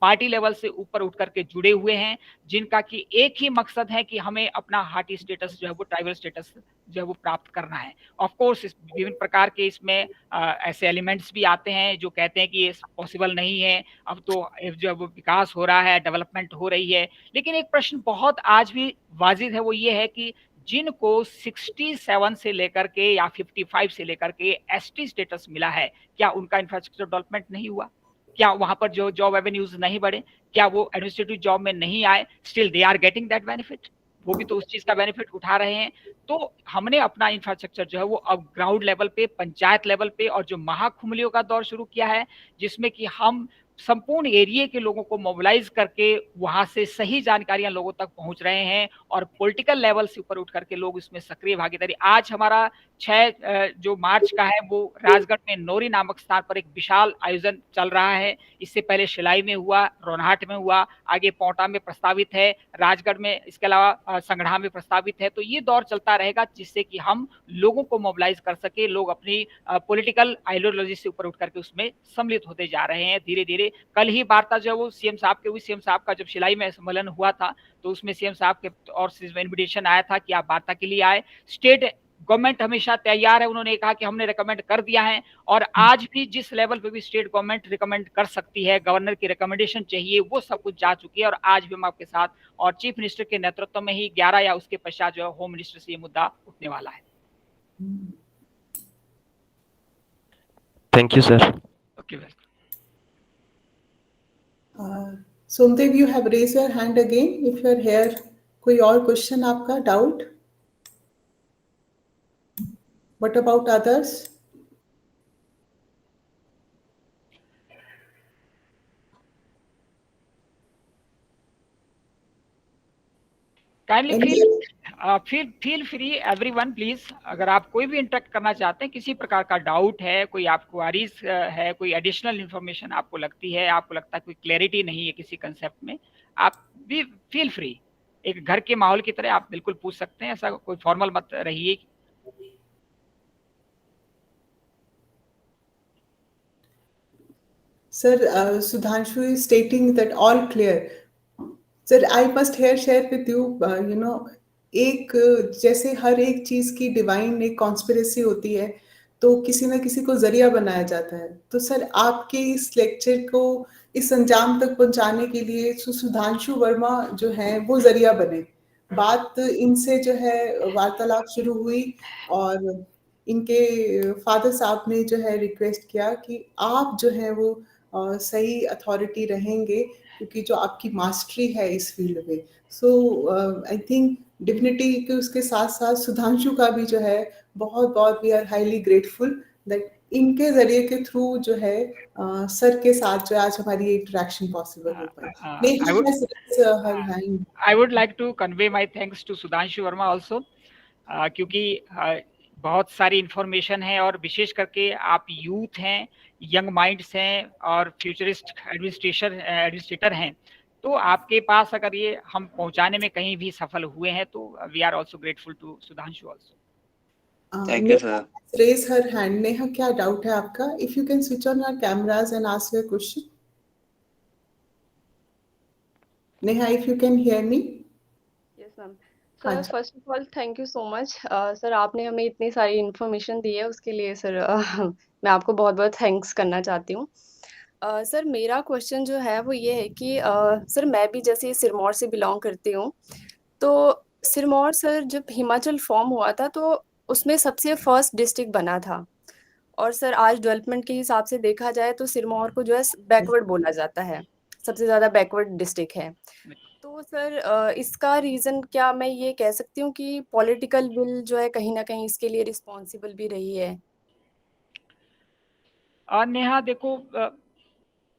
Speaker 2: पार्टी लेवल से ऊपर उठ करके जुड़े हुए हैं, जिनका कि एक ही मकसद है कि हमें अपना हाटी स्टेटस जो है वो ट्राइबल स्टेटस जो है वो प्राप्त करना है। ऑफ कोर्स विभिन्न प्रकार के इसमें ऐसे एलिमेंट्स भी आते हैं जो कहते हैं कि ये पॉसिबल नहीं है, अब तो जो है वो विकास हो रहा है, डेवलपमेंट हो रही है। लेकिन एक प्रश्न बहुत आज भी वाजिद है, वो ये है कि जिनको 67 से लेकर के या 55 से लेकर के ST स्टेटस मिला है, क्या उनका इंफ्रास्ट्रक्चर डेवलपमेंट नहीं हुआ? क्या वहां पर जो जॉब एवेन्यूज नहीं बढ़े? क्या वो एडमिनिस्ट्रेटिव जॉब में नहीं आए? Still they are getting that benefit, वो भी तो उस चीज का बेनिफिट उठा रहे हैं। तो हमने अपना इंफ्रास्ट्रक्चर जो है वो अब ग्राउंड लेवल पे, पंचायत लेवल पे और जो महाकुंभलियों का दौर शुरू किया है, जिसमें कि हम संपूर्ण एरिया के लोगों को मोबिलाइज करके वहां से सही जानकारियां लोगों तक पहुंच रहे हैं और पॉलिटिकल लेवल से ऊपर उठ करके लोग इसमें सक्रिय भागीदारी। आज हमारा 6 जो मार्च का है वो राजगढ़ में नोरी नामक स्थान पर एक विशाल आयोजन चल रहा है। इससे पहले शिलाई में हुआ, रोनहाट में हुआ, आगे पोटा में प्रस्तावित है, राजगढ़ में, इसके अलावा संगड़ा में प्रस्तावित है। तो ये दौर चलता रहेगा जिससे कि हम लोगों को मोबिलाइज कर सके, लोग अपनी पॉलिटिकल आइडियोलॉजी से ऊपर उठ करके उसमें सम्मिलित होते जा रहे हैं धीरे धीरे। कल ही वार्ता जो वो सीएम साहब के हुई, सीएम साहब का जब शिलाई में सम्मेलन हुआ था तो उसमें सीएम साहब के और से इन्विटेशन आया था कि आप वार्ता के लिए आए। स्टेट गवर्नमेंट हमेशा तैयार है, उन्होंने कहा कि हमने रिकमेंड कर दिया है और आज भी जिस लेवल पे भी स्टेट गवर्नमेंट रिकमेंड कर सकती है, गवर्नर की रिकमेंडेशन चाहिए, वो सब कुछ जा चुकी है। और आज भी हम आपके साथ और चीफ मिनिस्टर के नेतृत्व में ही 11 या उसके पश्चात जो है होम मिनिस्टर से ये मुद्दा उठने वाला है।
Speaker 5: Thank you sir.
Speaker 2: Okay welcome.
Speaker 1: Somdev, you have raised your hand again. If you are here, कोई और क्वेश्चन आपका, doubt? What about others?
Speaker 2: Kindly feel free everyone please, अगर आप कोई भी इंटरेक्ट करना चाहते हैं, किसी प्रकार का डाउट है, कोई आपको क्वेरीज है, कोई एडिशनल इंफॉर्मेशन आपको लगती है, आपको लगता है कोई क्लैरिटी नहीं है किसी कंसेप्ट में, आप भी फील फ्री, एक घर के माहौल की तरह आप बिल्कुल पूछ सकते हैं, ऐसा कोई फॉर्मल मत रहिए।
Speaker 1: Sir, Sudhanshu is stating that all clear. Sir I must here share with you, you know, एक जैसे हर एक चीज की डिवाइन एक कॉन्स्पिरेसी होती है, तो किसी ना किसी को जरिया बनाया जाता है। तो सर आपके इस लेक्चर को इस अंजाम तक पहुंचाने के लिए सुधांशु वर्मा जो है वो जरिया बने। बात इनसे जो है वार्तालाप शुरू हुई और इनके फादर साहब ने जो है रिक्वेस्ट किया कि आप जो है वो सही अथॉरिटी रहेंगे, क्योंकि जो आपकी मास्टरी है इस फील्ड में। सो आई थिंक डिग्निटी के उसके साथ साथ सुधांशु का भी जो है बहुत बहुत we are highly grateful that इनके जरिए के थ्रू जो है सर के साथ जो आज हमारी इंटरेक्शन पॉसिबल हो पाई।
Speaker 2: I would like to convey my thanks to Sudhanshu Verma also, क्योंकि बहुत सारी इंफॉर्मेशन है और विशेष करके आप यूथ हैं, यंग माइंड्स हैं और फ्यूचरिस्ट एडमिनिस्ट्रेटर हैं, तो आपके पास अगर ये हम पहुंचाने में कहीं भी सफल हुए हैं तो we are also grateful to Sudhanshu also.
Speaker 6: Thank you, sir.
Speaker 1: Raise her hand. Neha, क्या डाउट है आपका? If you can switch on your cameras and ask your question. Neha, if you can hear me.
Speaker 7: Yes, ma'am. Sir first of all thank you so much sir, आपने हमें इतनी सारी information दी है उसके लिए सर मैं आपको बहुत बहुत थैंक्स करना चाहती हूँ। सर मेरा क्वेश्चन जो है वो ये है कि सर मैं भी जैसे सिरमौर से बिलोंग करती हूँ, तो सिरमौर सर जब हिमाचल फॉर्म हुआ था तो उसमें सबसे फर्स्ट डिस्ट्रिक्ट बना था, और सर आज डेवलपमेंट के हिसाब से देखा जाए तो सिरमौर को जो है बैकवर्ड बोला जाता है, सबसे ज़्यादा बैकवर्ड डिस्ट्रिक्ट है। तो सर इसका रीज़न क्या मैं ये कह सकती हूँ कि पॉलिटिकल विल जो है कहीं ना कहीं इसके लिए रिस्पॉन्सिबल भी रही है?
Speaker 2: नेहा देखो,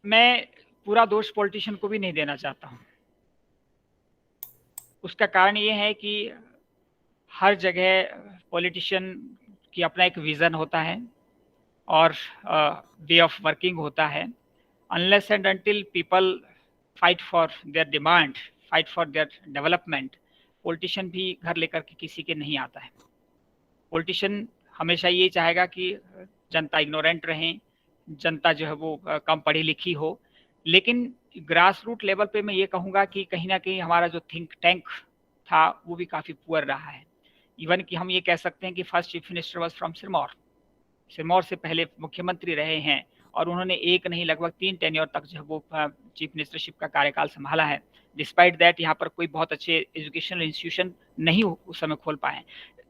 Speaker 2: मैं पूरा दोष पॉलिटिशियन को भी नहीं देना चाहता हूँ। उसका कारण ये है कि हर जगह पॉलिटिशियन की अपना एक विज़न होता है और वे ऑफ वर्किंग होता है। Unless and until people fight for their demand, fight for their development, politician भी घर लेकर के किसी के नहीं आता है। पॉलिटिशियन हमेशा ये चाहेगा कि जनता इग्नोरेंट रहें, जनता जो है वो कम पढ़ी लिखी हो, लेकिन ग्रास रूट लेवल पे मैं ये कहूँगा कि कहीं ना कहीं हमारा जो थिंक टैंक था वो भी काफ़ी पुअर रहा है। इवन कि हम ये कह सकते हैं कि first chief minister was from Sirmaur, Sirmaur से पहले मुख्यमंत्री रहे हैं और उन्होंने एक नहीं लगभग 3 टेन्योर तक जो है वो चीफ मिनिस्टरशिप का कार्यकाल संभाला है। डिस्पाइट दैट यहाँ पर कोई बहुत अच्छे एजुकेशनल इंस्टीट्यूशन नहीं उस समय खोल पाए।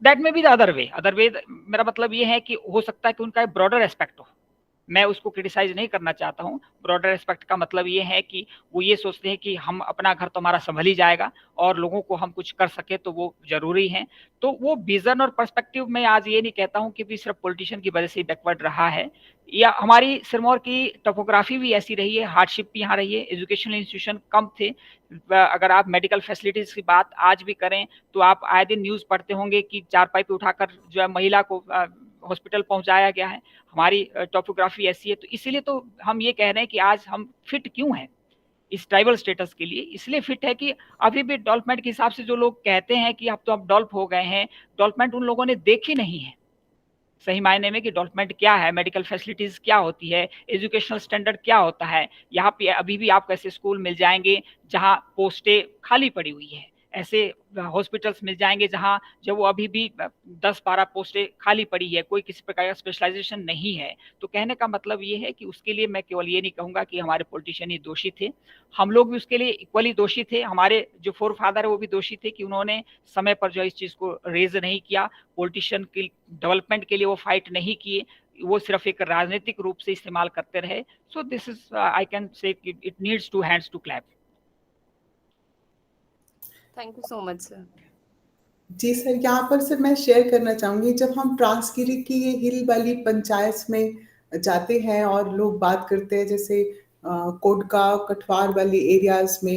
Speaker 2: दैट में भी द अदर वे मेरा मतलब ये है कि हो सकता है कि उनका एक ब्रॉडर एस्पेक्ट हो, मैं उसको क्रिटिसाइज नहीं करना चाहता हूँ। ब्रॉडर एस्पेक्ट का मतलब ये है कि वो ये सोचते हैं कि हम अपना घर तो हमारा संभल ही जाएगा और लोगों को हम कुछ कर सके तो वो जरूरी है। तो वो विजन और पर्सपेक्टिव में आज ये नहीं कहता हूँ कि भी सिर्फ पॉलिटिशियन की वजह से बैकवर्ड रहा है, या हमारी सिरमौर की टोपोग्राफी भी ऐसी रही है, हार्डशिप भी यहाँ रही है, एजुकेशनल इंस्टीट्यूशन कम थे। अगर आप मेडिकल फैसिलिटीज की बात आज भी करें तो आप आए दिन न्यूज़ पढ़ते होंगे कि चारपाई पे उठाकर जो है महिला को हॉस्पिटल पहुंचाया गया है। हमारी टोपोग्राफी ऐसी है, तो इसीलिए तो हम ये कह रहे हैं कि आज हम फिट क्यों हैं इस ट्राइबल स्टेटस के लिए। इसलिए फिट है कि अभी भी डेवलपमेंट के हिसाब से जो लोग कहते हैं कि अब तो आप डेवलप हो गए हैं, डेवलपमेंट उन लोगों ने देखी नहीं है सही मायने में कि डेवलपमेंट क्या है, मेडिकल फैसिलिटीज़ क्या होती है, एजुकेशनल स्टैंडर्ड क्या होता है। यहाँ पे अभी भी आपको ऐसे स्कूल मिल जाएंगे जहाँ पोस्टें खाली पड़ी हुई है, ऐसे हॉस्पिटल्स मिल जाएंगे जहाँ जब वो अभी भी 10-12 पोस्टें खाली पड़ी है, कोई किसी प्रकार का स्पेशलाइजेशन नहीं है। तो कहने का मतलब ये है कि उसके लिए मैं केवल ये नहीं कहूँगा कि हमारे पॉलिटिशियन ही दोषी थे, हम लोग भी उसके लिए इक्वली दोषी थे। हमारे जो फोर फादर है वो भी दोषी थे कि उन्होंने समय पर जो है इस चीज़ को रेज नहीं किया, पॉलिटिशियन की डेवलपमेंट के लिए वो फाइट नहीं किए, वो सिर्फ एक राजनीतिक रूप से इस्तेमाल करते रहे। So this is I can say it needs to hands to clap.
Speaker 7: Thank you so much sir.
Speaker 1: जी सर, यहाँ पर सर मैं शेयर करना चाहूँगी, जब हम ट्रांसगिरी की ये हिल वाली पंचायत में जाते हैं और लोग बात करते हैं जैसे कोडका कठवार वाली एरियाज में,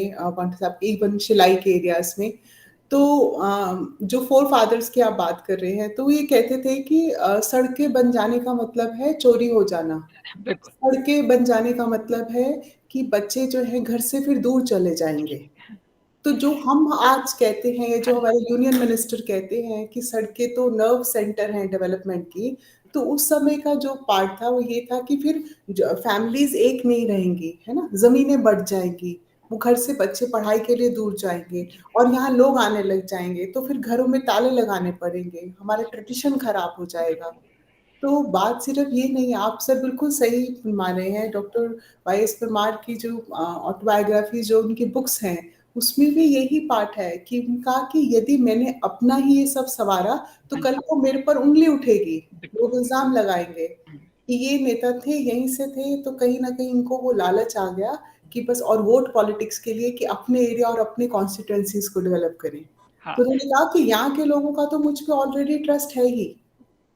Speaker 1: इवन शिलाई के एरियाज में, तो जो फोर फादर्स की आप बात कर रहे हैं तो ये कहते थे कि सड़कें बन जाने का मतलब है चोरी हो जाना, सड़कें बन जाने का मतलब है कि बच्चे जो है घर से फिर दूर चले जाएंगे। तो जो हम आज कहते हैं, जो हमारे यूनियन मिनिस्टर कहते हैं कि सड़कें तो नर्व सेंटर हैं डेवलपमेंट की, तो उस समय का जो पार्ट था वो ये था कि फिर फैमिलीज एक नहीं रहेंगी, है ना, जमीनें बढ़ जाएंगी, वो घर से बच्चे पढ़ाई के लिए दूर जाएंगे और यहाँ लोग आने लग जाएंगे, तो फिर घरों में ताले लगाने पड़ेंगे, हमारा ट्रेडिशन खराब हो जाएगा। तो बात सिर्फ ये नहीं है, आप सर बिल्कुल सही फरमा रहे हैं। डॉक्टर वाई एस परमार की जो ऑटोबायोग्राफी, जो उनकी बुक्स हैं, उसमें भी यही पार्ट है कि उनका कि यदि मैंने अपना ही ये सब संवारा तो कल को मेरे पर उंगली उठेगी, लोग इल्जाम लगाएंगे कि ये नेता थे, यहीं से थे। तो कहीं ना कहीं इनको वो लालच आ गया कि बस, और वोट पॉलिटिक्स के लिए कि अपने एरिया और अपने कॉन्स्टिट्यूएंसीज को डेवलप करें।
Speaker 2: हाँ।
Speaker 1: तो उन्होंने कहा कि यहाँ के लोगों का तो मुझ पे ऑलरेडी ट्रस्ट है ही।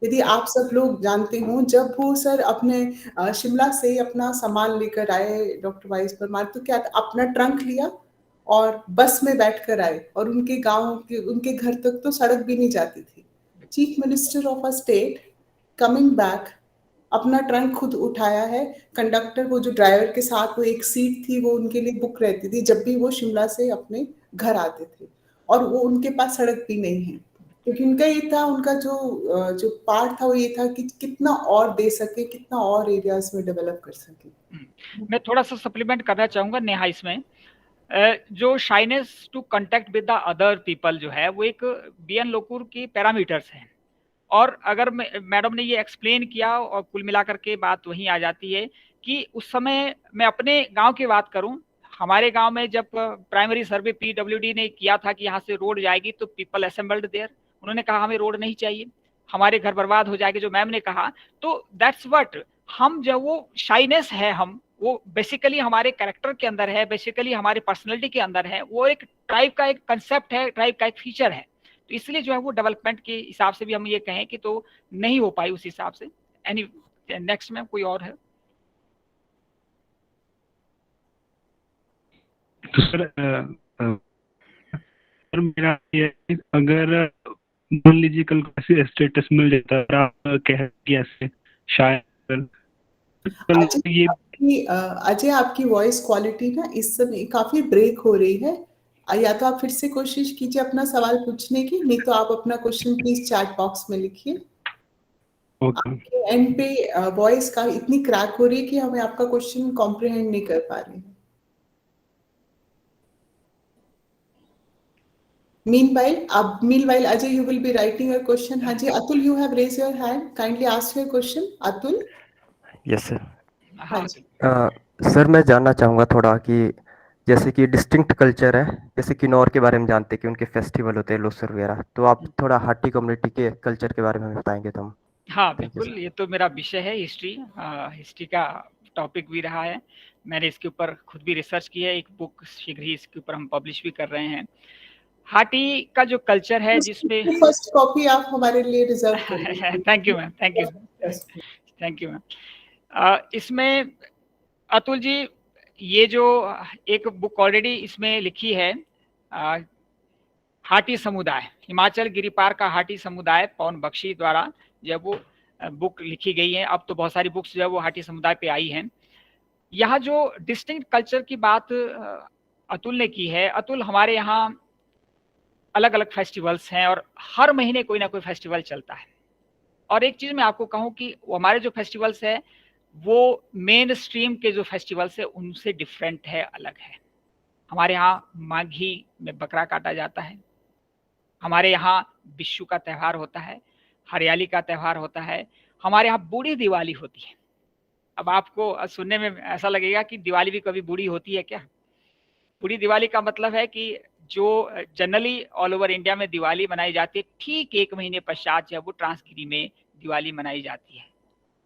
Speaker 1: यदि आप सब लोग जानते हो, जब वो सर अपने शिमला से अपना सामान लेकर आए डॉक्टर वाई एस परमार, तो क्या था, अपना ट्रंक लिया और बस में बैठकर आए, और उनके गांव के, उनके घर तक तो सड़क भी नहीं जाती थी। Chief minister of a state coming back, अपना ट्रंक खुद उठाया है। कंडक्टर, वो जो ड्राइवर के साथ वो एक सीट थी, वो उनके लिए बुक रहती थी जब भी वो शिमला से अपने घर आते थे, और वो उनके पास सड़क भी नहीं है, क्योंकि उनका ये था, उनका जो पार्ट था वो ये था कि कितना और दे सके, कितना और एरियाज में डेवलप कर सके।
Speaker 2: मैं थोड़ा सा सप्लीमेंट करना चाहूंगा नेहा इसमें। जो shyness to contact with the other people जो है, वो एक बीएन लोकुर की पैरामीटर्स हैं। और अगर मैडम ने ये एक्सप्लेन किया, और कुल मिलाकर के बात वहीं आ जाती है कि उस समय मैं अपने गांव की बात करूं, हमारे गांव में जब प्राइमरी सर्वे पीडब्ल्यूडी ने किया था कि यहाँ से रोड जाएगी, तो पीपल असेंबल्ड देयर, उन्होंने कहा हमें रोड नहीं चाहिए, हमारे घर बर्बाद हो जाएंगे, जो मैम ने कहा। तो दैट्स व्हाट हम, जब वो शाइनेस है, हम वो बेसिकली हमारे कैरेक्टर के अंदर है, बेसिकली हमारे पर्सनैलिटी के अंदर है, वो एक ट्राइब का एक कंसेप्ट है, ट्राइब का एक फीचर है। तो इसलिए जो है वो डेवलपमेंट के हिसाब से भी हम ये कहें कि तो नहीं हो पाई उस हिसाब से। एनी नेक्स्ट में कोई और है?
Speaker 8: तो सर मेरा ये, अगर मान लीजिए कल को ऐसे स्टेटस मिल जाता है, आप कह कि ऐसे शायद ये
Speaker 1: अजय, आपकी वॉइस क्वालिटी ना इस समय काफी ब्रेक हो रही है। या तो आप फिर से कोशिश कीजिए अपना सवाल पूछने की, नहीं तो आप अपना क्वेश्चन प्लीज चैट बॉक्स में लिखिए। आपके एंड पे वॉइस का इतनी क्रैक हो रही है कि हमें आपका क्वेश्चन कॉम्प्रिहेंड नहीं कर पा रहे हैं। Meanwhile, Ajay, you will be writing your question. हाँ जी, Atul, you have raised your hand. Kindly ask your question, Atul.
Speaker 5: Yes sir.
Speaker 1: हाँ जी।
Speaker 5: सर मैं जानना चाहूँगा थोड़ा कि जैसे कि डिस्टिंक्ट कल्चर है, जैसे किन्नौर के बारे में जानते हैं कि उनके फेस्टिवल होते हैं लोसर वगैरह, तो आप थोड़ा हाटी कम्युनिटी के कल्चर के बारे में बताएंगे तो हम।
Speaker 2: हाँ बिल्कुल, ये तो मेरा विषय है, हिस्ट्री का टॉपिक भी रहा है। मैंने इसके ऊपर खुद भी रिसर्च की है, एक बुक शीघ्र ही इसके ऊपर हम पब्लिश भी कर रहे हैं। हाटी का जो कल्चर है, जिसमें
Speaker 1: फर्स्ट कॉपी आप हमारे लिए रिजर्व करिए।
Speaker 2: Thank you ma'am, thank you, thank you ma'am. इसमें अतुल जी, ये जो एक बुक ऑलरेडी इसमें लिखी है, हाटी समुदाय, हिमाचल गिरिपार का हाटी समुदाय, पवन बख्शी द्वारा जब वो बुक लिखी गई है। अब तो बहुत सारी बुक्स जो है वो हाटी समुदाय पे आई हैं। यहाँ जो डिस्टिंक्ट कल्चर की बात अतुल ने की है, अतुल, हमारे यहाँ अलग अलग फेस्टिवल्स हैं और हर महीने कोई ना कोई फेस्टिवल चलता है। और एक चीज़ मैं आपको कहूँ कि वो हमारे जो फेस्टिवल्स है वो मेन स्ट्रीम के जो फेस्टिवल्स है उनसे डिफरेंट है, अलग है। हमारे यहाँ माघी में बकरा काटा जाता है, हमारे यहाँ बिशु का त्यौहार होता है, हरियाली का त्यौहार होता है, हमारे यहाँ बूढ़ी दिवाली होती है। अब आपको सुनने में ऐसा लगेगा कि दिवाली भी कभी बूढ़ी होती है क्या? बूढ़ी दिवाली का मतलब है कि जो जनरली ऑल ओवर इंडिया में दिवाली मनाई जाती है, ठीक 1 महीने पश्चात जब वो ट्रांसगिरी में दिवाली मनाई जाती है,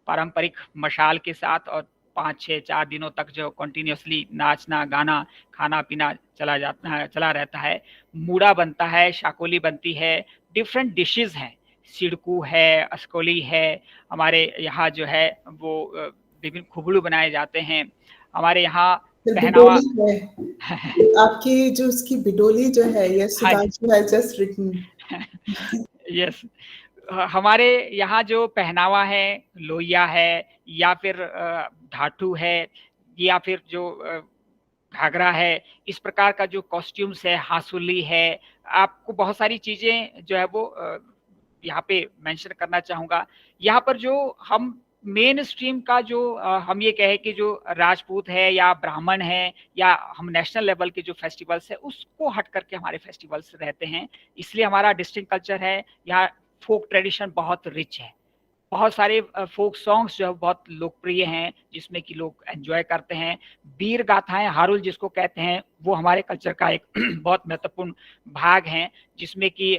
Speaker 2: पारंपरिक मशाल के साथ, और 5-6-4 दिनों तक जो कंटिन्यूसली नाचना गाना खाना पीना चला रहता है। मूड़ा बनता है, शाकोली बनती है, डिफरेंट डिशेस हैं, सिडकू है, अस्कोली है, हमारे यहाँ जो है वो विभिन्न खुबड़ू बनाए जाते हैं। हमारे यहाँ पहनावा
Speaker 1: आपकी जो उसकी बिडोली जो है, ये Sudhanshu has just written.
Speaker 2: Yes, हमारे यहाँ जो पहनावा है, लोहिया है, या फिर धाटू है, या फिर जो घाघरा है, इस प्रकार का जो कॉस्ट्यूम्स है, हासुली है, आपको बहुत सारी चीज़ें जो है वो यहाँ पे मेंशन करना चाहूँगा। यहाँ पर जो हम मेन स्ट्रीम का जो हम ये कहें कि जो राजपूत है या ब्राह्मण है या हम नेशनल लेवल के जो फेस्टिवल्स है उसको हट करके हमारे फेस्टिवल्स रहते हैं, इसलिए हमारा डिस्टिंक्ट कल्चर है। यहाँ फोक ट्रेडिशन बहुत रिच है, बहुत सारे फोक सॉन्ग्स जो है बहुत लोकप्रिय हैं जिसमें कि लोग एंजॉय करते हैं। वीर गाथाएं हारुल जिसको कहते हैं वो हमारे कल्चर का एक बहुत महत्वपूर्ण भाग हैं, जिसमें कि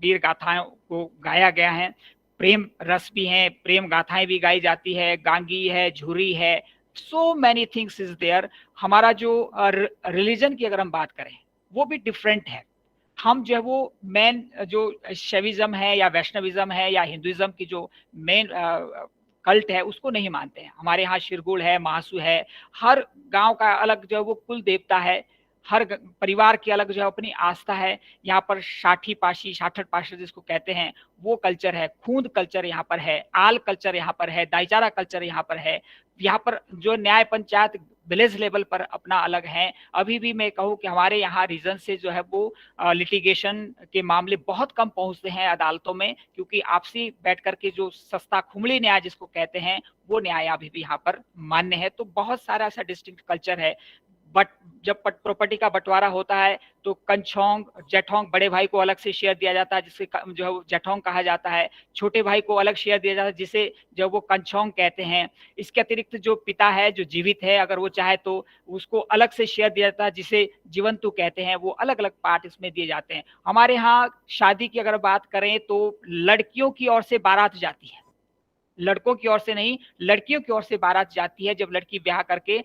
Speaker 2: वीर गाथाएं को गाया गया है। प्रेम रस भी हैं, प्रेम गाथाएं भी गाई जाती है, गांगी है, झुरी है, so many things is there. हमारा जो रिलीजन की अगर हम बात करें वो भी डिफरेंट है। हम जो है वो मेन जो शैविज्म है या वैष्णविज्म है या हिंदुइज्म की जो मेन कल्ट है उसको नहीं मानते हैं। हमारे यहाँ शिरगुल है, महासू है, हर गांव का अलग जो है वो कुल देवता है, हर परिवार की अलग जो है अपनी आस्था है। यहाँ पर साठी पाशी, साठठ पाशी जिसको कहते हैं वो कल्चर है, खूंद कल्चर यहाँ पर है, आल कल्चर यहाँ पर है, दाईचारा कल्चर यहाँ पर है। यहाँ पर जो न्याय पंचायत विलेज लेवल पर अपना अलग है। अभी भी मैं कहूँ कि हमारे यहाँ रीजन से जो है वो लिटिगेशन के मामले बहुत कम पहुंचते हैं अदालतों में, क्योंकि आपसी बैठ करके जो सस्ता खुमड़ी न्याय जिसको कहते हैं वो न्याय अभी भी यहाँ पर मान्य है। तो बहुत सारा ऐसा डिस्टिंक्ट कल्चर है। बट जब प्रॉपर्टी का बंटवारा होता है तो कंछोंग जेठोंग बड़े भाई को अलग से शेयर दिया जाता है, जिसे जो है जेठोंग कहा जाता है। छोटे भाई को अलग शेयर दिया जाता है जिसे जो वो कंछोंग कहते हैं। इसके अतिरिक्त जो पिता है जो जीवित है अगर वो चाहे तो उसको अलग से शेयर दिया जाता है जिसे जीवंतु कहते हैं। वो अलग अलग पार्ट इसमें दिए जाते हैं। हमारे यहाँ शादी की अगर बात करें तो लड़कियों की ओर से बारात जाती है, लड़कों की ओर से नहीं, लड़कियों की ओर से बारात जाती है जब लड़की ब्याह करके।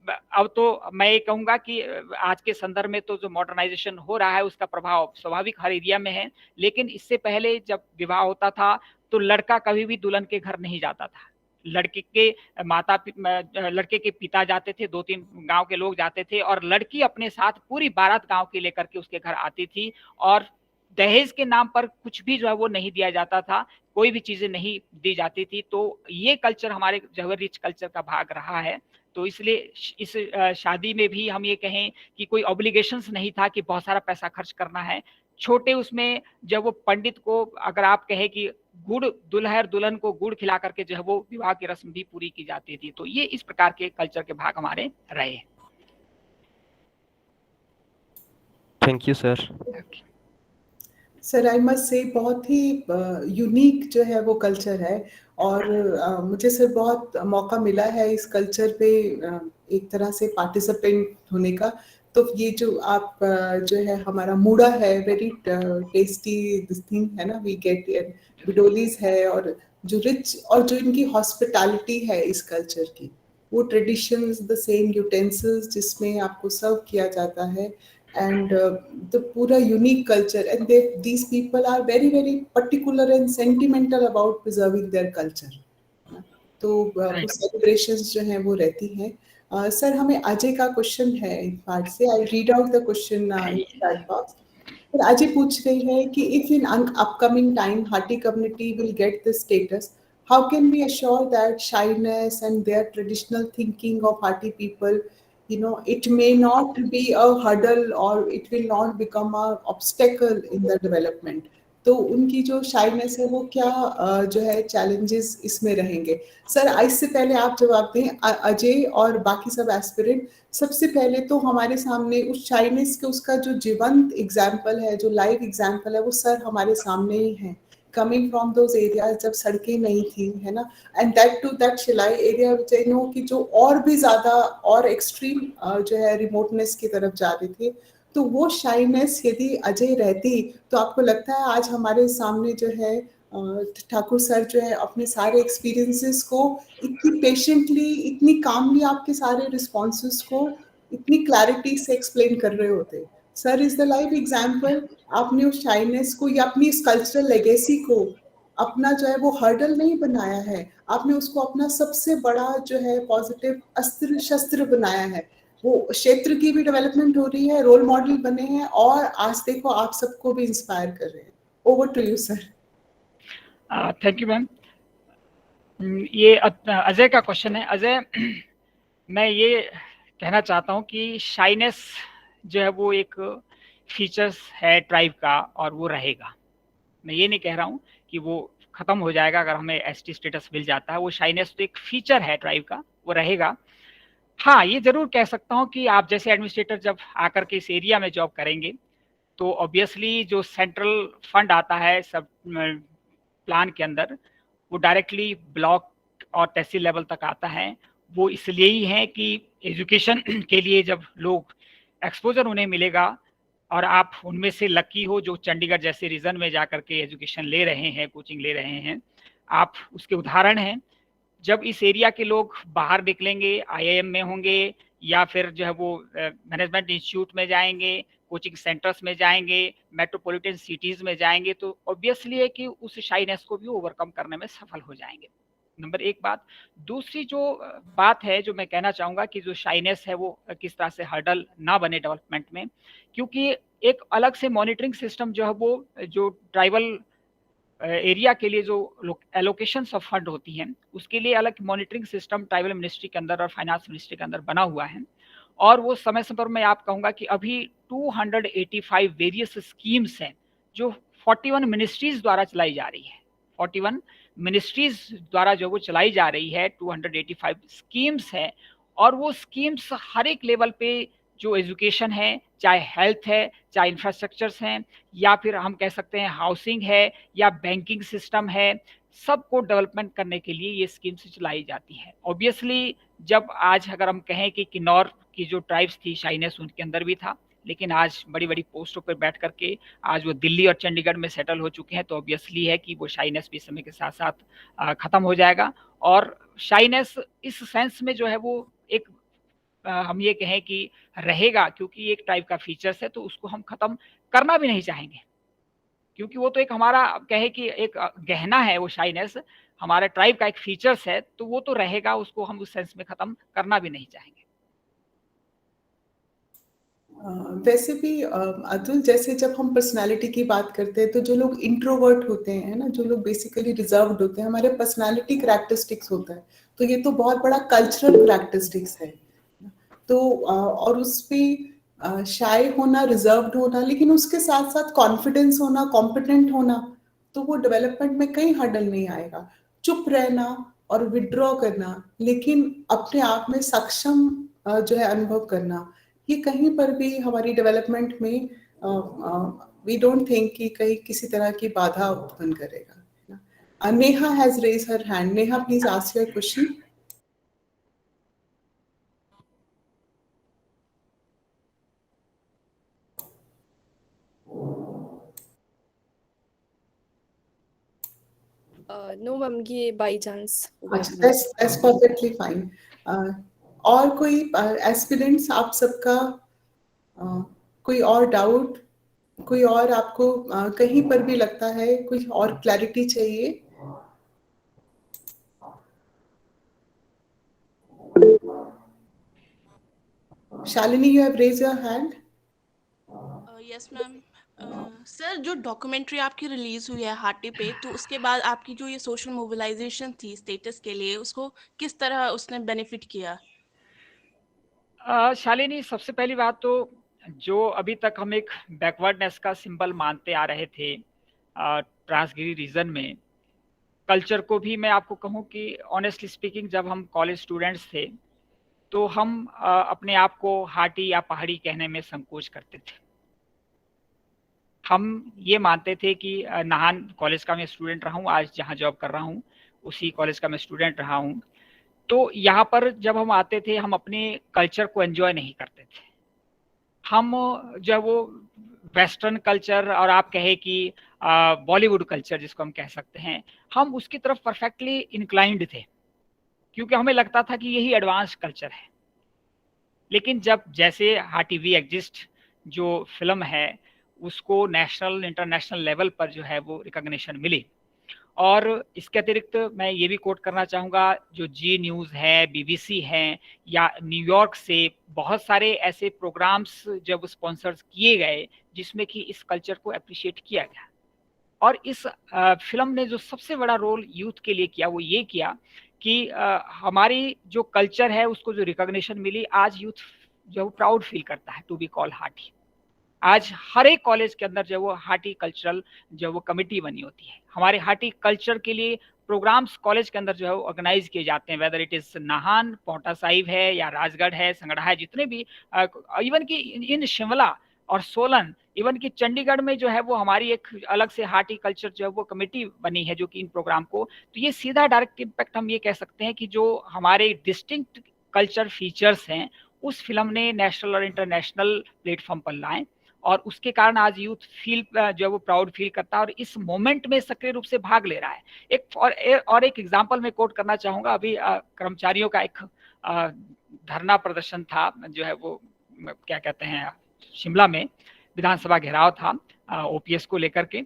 Speaker 2: अब तो मैं ये कहूंगा कि आज के संदर्भ में तो जो मॉडर्नाइजेशन हो रहा है उसका प्रभाव स्वाभाविक हर एरिया में है, लेकिन इससे पहले जब विवाह होता था तो लड़का कभी भी दुल्हन के घर नहीं जाता था। लड़के के लड़के के पिता जाते थे, 2-3 गांव के लोग जाते थे और लड़की अपने साथ पूरी बारात गांव की लेकर के उसके घर आती थी। और दहेज के नाम पर कुछ भी जो है वो नहीं दिया जाता था, कोई भी चीजें नहीं दी जाती थी। तो ये कल्चर हमारे जो है रिच कल्चर का भाग रहा है। तो इसलिए इस शादी में भी हम ये कहें कि कोई ऑब्लिगेशंस नहीं था कि बहुत सारा पैसा खर्च करना है। छोटे उसमें जब वो पंडित को अगर आप कहें कि गुड़ दुल्हर दुल्हन को गुड़ खिला करके जो है वो विवाह की रस्म भी पूरी की जाती थी। तो ये इस प्रकार के कल्चर के भाग हमारे रहे।
Speaker 5: Thank you sir.
Speaker 1: Sir I must say बहुत ही यूनिक जो है वो कल्चर है और मुझे सर बहुत मौका मिला है इस कल्चर पे एक तरह से पार्टिसिपेंट होने का। तो ये जो आप जो है हमारा मूड़ा है, वेरी टेस्टी दिस थिंग है ना, वी गेट बिडोलीज है, और जो रिच और जो इनकी हॉस्पिटैलिटी है इस कल्चर की, वो ट्रेडिशंस, द सेम यूटेंसिल्स जिसमें आपको सर्व किया जाता है, and the pura unique culture, and these people are very very particular and sentimental about preserving their culture. तो कुछ सेलिब्रेशंस जो हैं वो रहती हैं। सर हमें अजय का क्वेश्चन है इन पार्ट से, I read out the question in chat box. पर अजय पूछ रहे हैं कि if in upcoming time Hati community will get this status, how can we assure that shyness and their traditional thinking of Hatti people, you know, it may not be a hurdle or it will not become a obstacle in the development? तो उनकी जो shyness है वो क्या जो है challenges इसमें रहेंगे? सर इससे पहले आप जवाब दें अजय और बाकी सब एस्पिरेंट। सबसे पहले तो हमारे सामने उस शाइनेस के उसका जो जीवंत एग्जाम्पल है, जो लाइव एग्जाम्पल है, वो सर हमारे सामने ही है, coming from those areas जब सड़कें नहीं थी, है ना, and that to that Shillai area which I know कि जो और भी ज़्यादा और एक्सट्रीम जो है रिमोटनेस की तरफ जा रहे थे। तो वो शाइनेस यदि अजय रहती तो आपको लगता है आज हमारे सामने जो है ठाकुर सर जो है अपने सारे एक्सपीरियंसेस को इतनी पेशेंटली, इतनी कामली आपके सारे रिस्पॉन्सेस को इतनी क्लैरिटी से एक्सप्लेन कर रहे होते? Sir is the live example. आपने उस शाइनेस को या अपनी इस कल्चरल लेगेसी को अपना जो है वो हर्डल नहीं बनाया है, आपने उसको अपना सबसे बड़ा जो है पॉजिटिव अस्त्र शस्त्र बनाया है। वो क्षेत्र की भी डेवलपमेंट हो रही है, रोल मॉडल बने हैं और आज देखो आप सबको भी इंस्पायर कर रहे हैं। Over to you sir.
Speaker 2: Thank you ma'am. ये अजय का क्वेश्चन है। अजय, मैं ये कहना चाहता हूँ कि शाइनेस जो है वो एक फीचर्स है ट्राइब का और वो रहेगा। मैं ये नहीं कह रहा हूँ कि वो खत्म हो जाएगा अगर हमें एसटी स्टेटस मिल जाता है। वो शाइनेस तो एक फीचर है ट्राइब का, वो रहेगा। हाँ, ये जरूर कह सकता हूँ कि आप जैसे एडमिनिस्ट्रेटर जब आकर के इस एरिया में जॉब करेंगे तो ऑब्वियसली जो सेंट्रल फंड आता है सब प्लान के अंदर, वो डायरेक्टली ब्लॉक और तहसील लेवल तक आता है। वो इसलिए ही है कि एजुकेशन के लिए जब लोग एक्सपोजर उन्हें मिलेगा और आप उनमें से लकी हो जो चंडीगढ़ जैसे रीजन में जाकर के एजुकेशन ले रहे हैं, कोचिंग ले रहे हैं, आप उसके उदाहरण हैं। जब इस एरिया के लोग बाहर निकलेंगे, आईआईएम में होंगे या फिर जो है वो मैनेजमेंट इंस्टीट्यूट में जाएंगे, कोचिंग सेंटर्स में जाएंगे, मेट्रोपॉलिटन सिटीज में जाएंगे, तो ऑब्वियसली है कि उस शाइनेस को भी ओवरकम करने में सफल हो जाएंगे। नंबर एक बात। दूसरी जो बात है जो मैं कहना चाहूँगा कि जो शाइनेस है वो किस तरह से हर्डल ना बने डेवलपमेंट में, क्योंकि एक अलग से मॉनिटरिंग सिस्टम जो है वो जो ट्राइबल एरिया के लिए जो एलोकेशंस ऑफ फंड होती हैं उसके लिए अलग मॉनिटरिंग सिस्टम ट्राइबल मिनिस्ट्री के अंदर और फाइनेंस मिनिस्ट्री के अंदर बना हुआ है। और वो समय समय पर मैं आप कहूँगा कि अभी 285 वेरियस स्कीम्स हैं जो 41 मिनिस्ट्रीज द्वारा चलाई जा रही है। 41 मिनिस्ट्रीज द्वारा जो वो चलाई जा रही है, 285 स्कीम्स है। और वो स्कीम्स हर एक लेवल पे जो एजुकेशन है, चाहे हेल्थ है, चाहे इंफ्रास्ट्रक्चर्स हैं, या फिर हम कह सकते हैं हाउसिंग है या बैंकिंग सिस्टम है, सबको डेवलपमेंट करने के लिए ये स्कीम्स चलाई जाती है। ऑब्वियसली जब आज अगर हम कहें कि किन्नौर की जो ट्राइब्स थी शाइनेस उनके अंदर भी था, लेकिन आज बड़ी बड़ी पोस्टों पर बैठ करके आज वो दिल्ली और चंडीगढ़ में सेटल हो चुके हैं, तो ऑब्वियसली है कि वो शाइनेस भी समय के साथ साथ खत्म हो जाएगा। और शाइनेस इस सेंस में जो है वो एक हम ये कहें कि रहेगा, क्योंकि एक टाइप का फीचर्स है, तो उसको हम खत्म करना भी नहीं चाहेंगे, क्योंकि वो तो एक हमारा कहे कि एक गहना है, वो शाइनेस हमारे ट्राइब का एक फीचर्स है, तो वो तो रहेगा, उसको हम उस सेंस में खत्म करना भी नहीं चाहेंगे।
Speaker 1: वैसे भी अतुल, जैसे जब हम पर्सनालिटी की बात करते हैं तो जो लोग इंट्रोवर्ट होते हैं ना, जो लोग बेसिकली रिजर्व्ड होते हैं, हमारे पर्सनालिटी कैरेक्टरिस्टिक्स होता है, तो ये तो बहुत बड़ा कल्चरल कैरेक्टरिस्टिक्स है। तो और उस पे शाय होना, रिजर्व्ड होना, लेकिन उसके साथ साथ कॉन्फिडेंस होना, कॉम्पिटेंट होना, तो वो डेवलपमेंट में कहीं हर्डल नहीं आएगा। चुप रहना और विड्रॉ करना, लेकिन अपने आप में सक्षम जो है अनुभव करना, ये कहीं पर भी हमारी डेवलपमेंट में वी डोंट थिंक कि कहीं किसी तरह की बाधा उत्पन्न करेगा। Neha has raise her hand. Neha, please ask your question.
Speaker 7: No ma'am, ये बाई चांस।
Speaker 1: अच्छा, दैट्स परफेक्टली फाइन। और कोई एस्पिरेंट्स आप सबका कोई और डाउट, कोई और आपको कहीं पर भी लगता है कुछ और क्लैरिटी चाहिए? Shalini, you have raise your hand.
Speaker 9: Yes ma'am. Sir, जो डॉक्यूमेंट्री आपकी रिलीज हुई है हाटी पे, तो उसके बाद आपकी जो ये सोशल मोबिलाइजेशन थी स्टेटस के लिए, उसको किस तरह उसने बेनिफिट किया?
Speaker 2: शालिनी, सबसे पहली बात तो जो अभी तक हम एक बैकवर्डनेस का सिंबल मानते आ रहे थे ट्रांसगिरी रीजन में, कल्चर को भी मैं आपको कहूँ कि ऑनेस्टली स्पीकिंग जब हम कॉलेज स्टूडेंट्स थे तो हम अपने आप को हाटी या पहाड़ी कहने में संकोच करते थे। हम ये मानते थे कि नाहन कॉलेज का मैं स्टूडेंट रहा हूँ, आज जहाँ जॉब कर रहा हूँ उसी कॉलेज का मैं स्टूडेंट रहा हूँ, तो यहाँ पर जब हम आते थे हम अपने कल्चर को एंजॉय नहीं करते थे। हम जो वो वेस्टर्न कल्चर और आप कहे कि बॉलीवुड कल्चर जिसको हम कह सकते हैं, हम उसकी तरफ परफेक्टली इंक्लाइंड थे, क्योंकि हमें लगता था कि यही एडवांस कल्चर है। लेकिन जब जैसे हाटी वी एग्जिस्ट जो फिल्म है उसको नेशनल इंटरनेशनल लेवल पर जो है वो रिकॉग्निशन मिली, और इसके अतिरिक्त मैं ये भी कोट करना चाहूँगा, जो जी न्यूज़ है, बीबीसी है, या न्यूयॉर्क से बहुत सारे ऐसे प्रोग्राम्स जब स्पॉन्सर्स किए गए जिसमें कि इस कल्चर को अप्रिशिएट किया गया। और इस फिल्म ने जो सबसे बड़ा रोल यूथ के लिए किया वो ये किया कि हमारी जो कल्चर है उसको जो रिकॉग्निशन मिली, आज यूथ जो प्राउड फील करता है टू बी कॉल हाटी। आज हर एक कॉलेज के अंदर जो वो हार्टिकल्चरल जो वो कमेटी बनी होती है। हमारे हार्टिकल्चर के लिए प्रोग्राम्स कॉलेज के अंदर जो है वो ऑर्गेनाइज किए जाते हैं, whether it is Nahan, Paonta Sahib है या राजगढ़ है, संगड़ा है, जितने भी इवन की इन शिमला और सोलन, इवन कि चंडीगढ़ में जो है वो हमारी एक अलग से हार्टिकल्चर जो है वो कमेटी बनी है जो कि इन प्रोग्राम को, तो ये सीधा डायरेक्ट इम्पैक्ट हम ये कह सकते हैं कि जो हमारे डिस्टिंक्ट कल्चर फीचर्स हैं उस फिल्म ने नेशनल और इंटरनेशनल प्लेटफॉर्म पर लाए, और उसके कारण आज यूथ फील जो है वो प्राउड फील करता है और इस मोमेंट में सक्रिय रूप से भाग ले रहा है। एक एग्जांपल मैं कोट करना चाहूंगा। अभी कर्मचारियों का एक धरना प्रदर्शन था, जो है वो क्या कहते हैं, शिमला में विधानसभा घेराव था ओपीएस को लेकर के।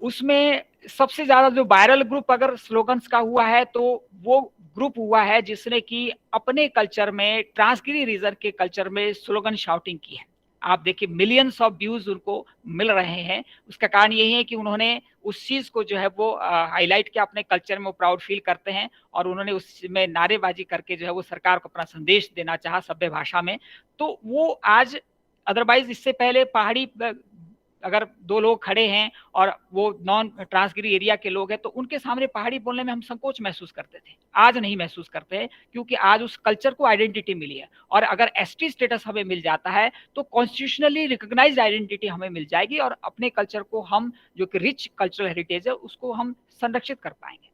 Speaker 2: उसमें सबसे ज्यादा जो वायरल ग्रुप अगर स्लोगन्स का हुआ है तो वो ग्रुप हुआ है जिसने कि अपने कल्चर में, ट्रांसगिरी रीजन के कल्चर में स्लोगन शाउटिंग की है। आप देखिए मिलियंस ऑफ व्यूज उनको मिल रहे हैं। उसका कारण यही है कि उन्होंने उस चीज को जो है वो हाईलाइट किया, अपने कल्चर में वो प्राउड फील करते हैं, और उन्होंने उसमें नारेबाजी करके जो है वो सरकार को अपना संदेश देना चाहा सभ्य भाषा में। तो वो आज, अदरवाइज इससे पहले पहाड़ी अगर दो लोग खड़े हैं और वो नॉन ट्रांसगिरी एरिया के लोग हैं तो उनके सामने पहाड़ी बोलने में हम संकोच महसूस करते थे, आज नहीं महसूस करते हैं, क्योंकि आज उस कल्चर को आइडेंटिटी मिली है। और अगर एसटी स्टेटस हमें मिल जाता है तो कॉन्स्टिट्यूशनली रिकॉग्नाइज्ड आइडेंटिटी हमें मिल जाएगी और अपने कल्चर को हम, जो कि रिच कल्चरल हेरिटेज है, उसको हम संरक्षित कर पाएंगे।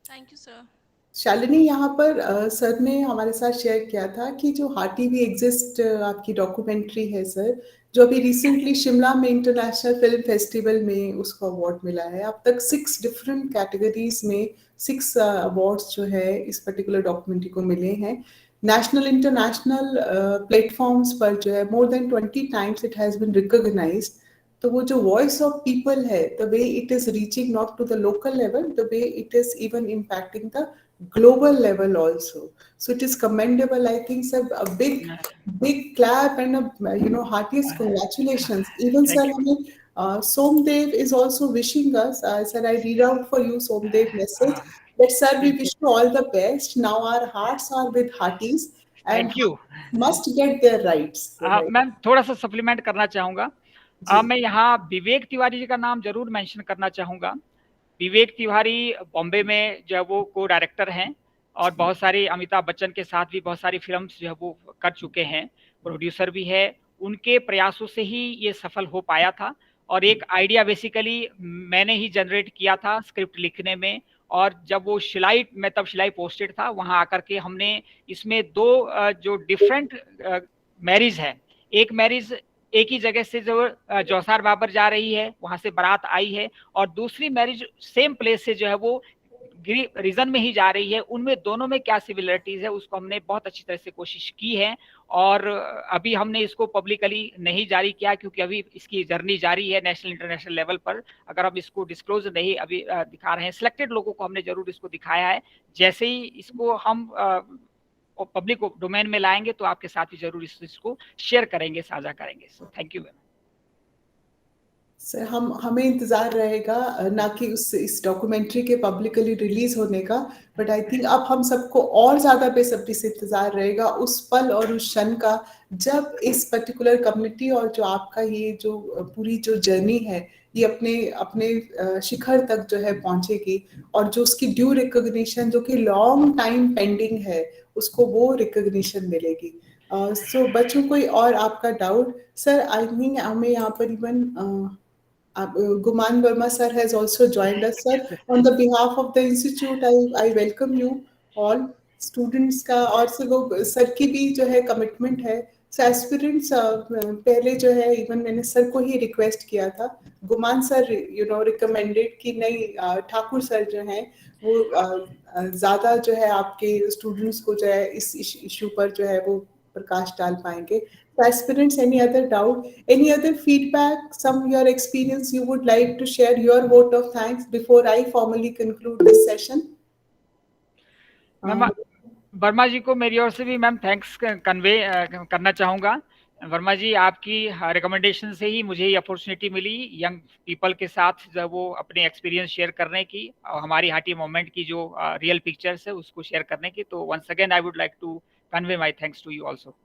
Speaker 9: Thank you sir.
Speaker 1: शालिनी, यहाँ पर सर ने हमारे साथ शेयर किया था कि जो हार्टी वी एग्जिस्ट आपकी डॉक्यूमेंट्री है सर, जो अभी रिसेंटली शिमला में इंटरनेशनल फिल्म फेस्टिवल में उसको अवार्ड मिला है। अब तक 6 डिफरेंट कैटेगरीज में 6 अवार्ड्स जो है इस पर्टिकुलर डॉक्यूमेंट्री को मिले हैं। नेशनल इंटरनेशनल प्लेटफॉर्म्स पर जो है more than 20 times it has been recognised. तो वो जो वॉइस ऑफ पीपल है, the way it is reaching not to the local level, the way it is even impacting the global level also. So it is commendable. I think sir, a big clap and a heartiest congratulations. Even sir, Somdev is also wishing us. Sir, I read out for you Somdev message that sir, we wish you all the best. Now our hearts are with hearties and
Speaker 2: Thank you.
Speaker 1: must get their rights.
Speaker 2: मैं थोड़ा सा supplement करना चाहूंगा। मैं यहाँ विवेक तिवारी जी का नाम जरूर मेंशन करना चाहूंगा। विवेक तिवारी बॉम्बे में जो है वो को डायरेक्टर हैं और बहुत सारी, अमिताभ बच्चन के साथ भी बहुत सारी फिल्म्स जो है वो कर चुके हैं, प्रोड्यूसर भी है। उनके प्रयासों से ही ये सफल हो पाया था और एक आइडिया बेसिकली मैंने ही जनरेट किया था स्क्रिप्ट लिखने में, और जब वो शिलाई, मैं तब शिलाई पोस्टेड था, वहाँ आकर के हमने इसमें 2 जो डिफरेंट मैरिज है, एक मैरिज एक ही जगह से जो जौसार बाबर जा रही है, वहां से बारात आई है, और दूसरी मैरिज सेम प्लेस से जो है वो रीजन में ही जा रही है। उनमें दोनों में क्या सिमिलरिटीज है उसको हमने बहुत अच्छी तरह से कोशिश की है, और अभी हमने इसको पब्लिकली नहीं जारी किया क्योंकि अभी इसकी जर्नी जारी है नेशनल इंटरनेशनल लेवल पर। अगर हम इसको डिस्क्लोज नहीं अभी दिखा रहे हैं, सिलेक्टेड लोगों को हमने जरूर इसको दिखाया है। जैसे ही इसको हम पब्लिक डोमेन में लाएंगे तो आपके साथ भी जरूर इसको शेयर करेंगे, साझा करेंगे। So thank you.
Speaker 1: सर, हमें इंतजार रहेगा ना कि इस डॉक्यूमेंट्री के पब्लिकली रिलीज होने का, बट आई थिंक अब हम सबको और ज्यादा बेसब्री से इंतजार रहेगा उस पल और उस क्षण का जब इस पर्टिकुलर कम्युनिटी और जो आपका ये जो पूरी जो जर्नी है ये अपने शिखर तक जो है पहुंचेगी, और जो उसकी ड्यू रिकॉग्निशन जो कि लॉन्ग टाइम पेंडिंग है उसको वो रिकॉग्निशन मिलेगी। सो बच्चों, कोई और आपका डाउट? सर, आई थिंक हमें यहाँ पर even Guman Verma sir has also joined us. Sir, on the behalf of the institute, I welcome you all students का, और सर की भी जो है कमिटमेंट है। सो एस्पिरेंट्स पहले जो है इवन मैंने सर को ही रिक्वेस्ट किया था, गुमान सर रिकमेंडेड कि नहीं, ठाकुर सर जो हैं वो ज्यादा जो है आपके स्टूडेंट्स को जो है इस इशू पर जो है वो प्रकाश डाल पाएंगे। Aspirants, any other doubt, any other feedback, your experience you would like to share, your vote of thanks before I formally conclude this session?
Speaker 2: Ma'am Verma ji को मेरी ओर से भी मैम थैंक्स कन्वे करना चाहूँगा। वर्मा जी, आपकी रिकमेंडेशन से ही मुझे ये अपॉर्चुनिटी मिली यंग पीपल के साथ जब वो अपने एक्सपीरियंस शेयर करने की और हमारी हाटी मोमेंट की जो रियल पिक्चर्स है उसको शेयर करने की। तो once again I would like to convey my thanks to you also.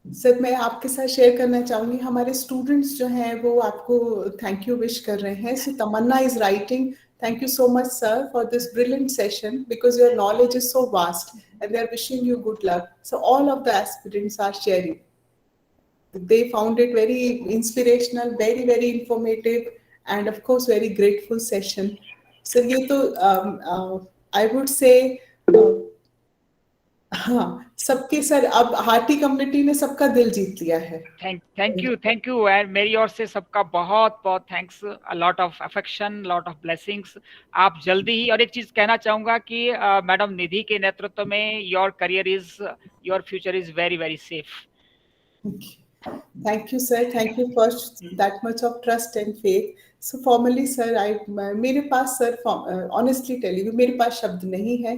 Speaker 1: Sir मैं आपके साथ शेयर करना चाहूंगी, हमारे स्टूडेंट्स जो हैं वो आपको थैंक यू विश कर रहे हैं. So Tamanna is writing, thank you so much sir for this brilliant session because your knowledge is so vast and they are wishing you good luck. So all of the aspirants are sharing. They found it very inspirational, very very informative, and of course very grateful session. So ये तो I would say हाँ, सबके sir अब hearty community ने सबका दिल जीत लिया है.
Speaker 2: थैंक यू एंड मेरी ओर से सबका बहुत बहुत thanks, a lot of affection, lot of blessings. आप जल्दी ही, और एक चीज कहना चाहूंगा कि मैडम निधि के नेतृत्व में your future is very very safe.
Speaker 1: Thank you, sir. Thank you for that much of trust and faith. So formally, sir, मेरे पास sir, honestly tell you, मेरे पास शब्द नहीं है,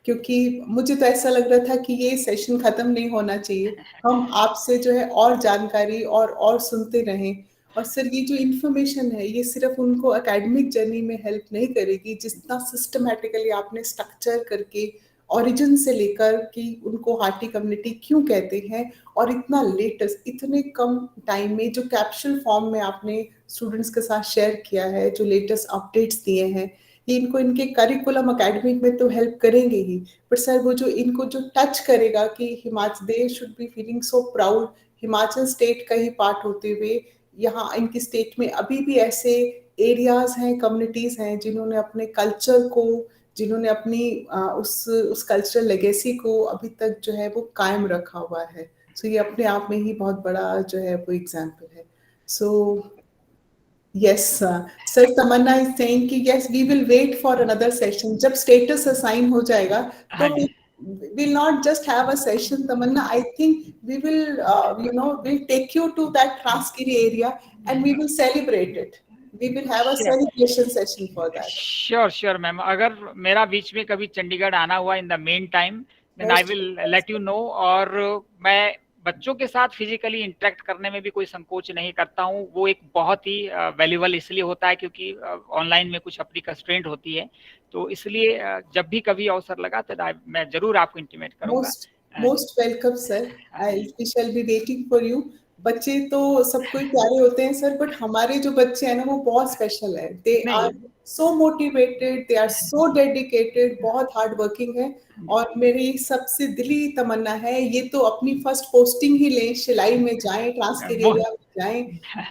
Speaker 1: क्योंकि मुझे तो ऐसा लग रहा था कि ये सेशन खत्म नहीं होना चाहिए. हम आपसे जो है और जानकारी और सुनते रहें. और सर ये जो इन्फॉर्मेशन है ये सिर्फ उनको एकेडमिक जर्नी में हेल्प नहीं करेगी, जितना सिस्टमैटिकली आपने स्ट्रक्चर करके ओरिजिन से लेकर कि उनको हार्टी कम्युनिटी क्यों कहते हैं, और इतना लेटेस्ट इतने कम टाइम में जो कैप्सूल फॉर्म में आपने स्टूडेंट्स के साथ शेयर किया है, जो लेटेस्ट अपडेट्स दिए हैं, ये इनको इनके करिकुलम एकेडमिक में तो हेल्प करेंगे ही, बट सर वो जो इनको जो टच करेगा कि Himachal they should be feeling so proud Himachal state का ही पार्ट होते हुए. यहाँ इनकी स्टेट में अभी भी ऐसे एरियाज हैं, कम्युनिटीज हैं जिन्होंने अपने कल्चर को, जिन्होंने अपनी उस कल्चरल लेगेसी को अभी तक जो है वो कायम रखा हुआ है. सो ये अपने आप में ही बहुत बड़ा जो है वो एग्जाम्पल है. सो yes sir, Tamannaah is saying कि yes we will wait for another session. जब status assign हो जाएगा तो we'll not just have a session, Tamanna. I think we will we'll take you to that Transgiri area and we will celebrate it. We will have a celebration session for that.
Speaker 2: Sure ma'am. अगर मेरा बीच में कभी चंडीगढ़ आना हुआ in the meantime, then I will let you know. और मैं बच्चों के साथ फिजिकली इंटरेक्ट करने में भी कोई संकोच नहीं करता हूँ. वो एक बहुत ही वैल्यूएबल इसलिए होता है क्योंकि ऑनलाइन में कुछ अपनी कंस्ट्रेंट होती है, तो इसलिए जब भी कभी अवसर लगा तो मैं जरूर आपको इंटीमेट करूंगा.
Speaker 1: Most welcome sir. I shall be waiting for you. बच्चे तो सबको ही प्यारे होते हैं सर, बट हमारे जो बच्चे हैं ना वो बहुत स्पेशल है. They are so motivated, they are so dedicated, बहुत हार्ड वर्किंग है. और मेरी सबसे दिली तमन्ना है ये तो अपनी फर्स्ट पोस्टिंग ही लें, शिलाई में जाएं, ट्रांसफर एरिया में जाएं,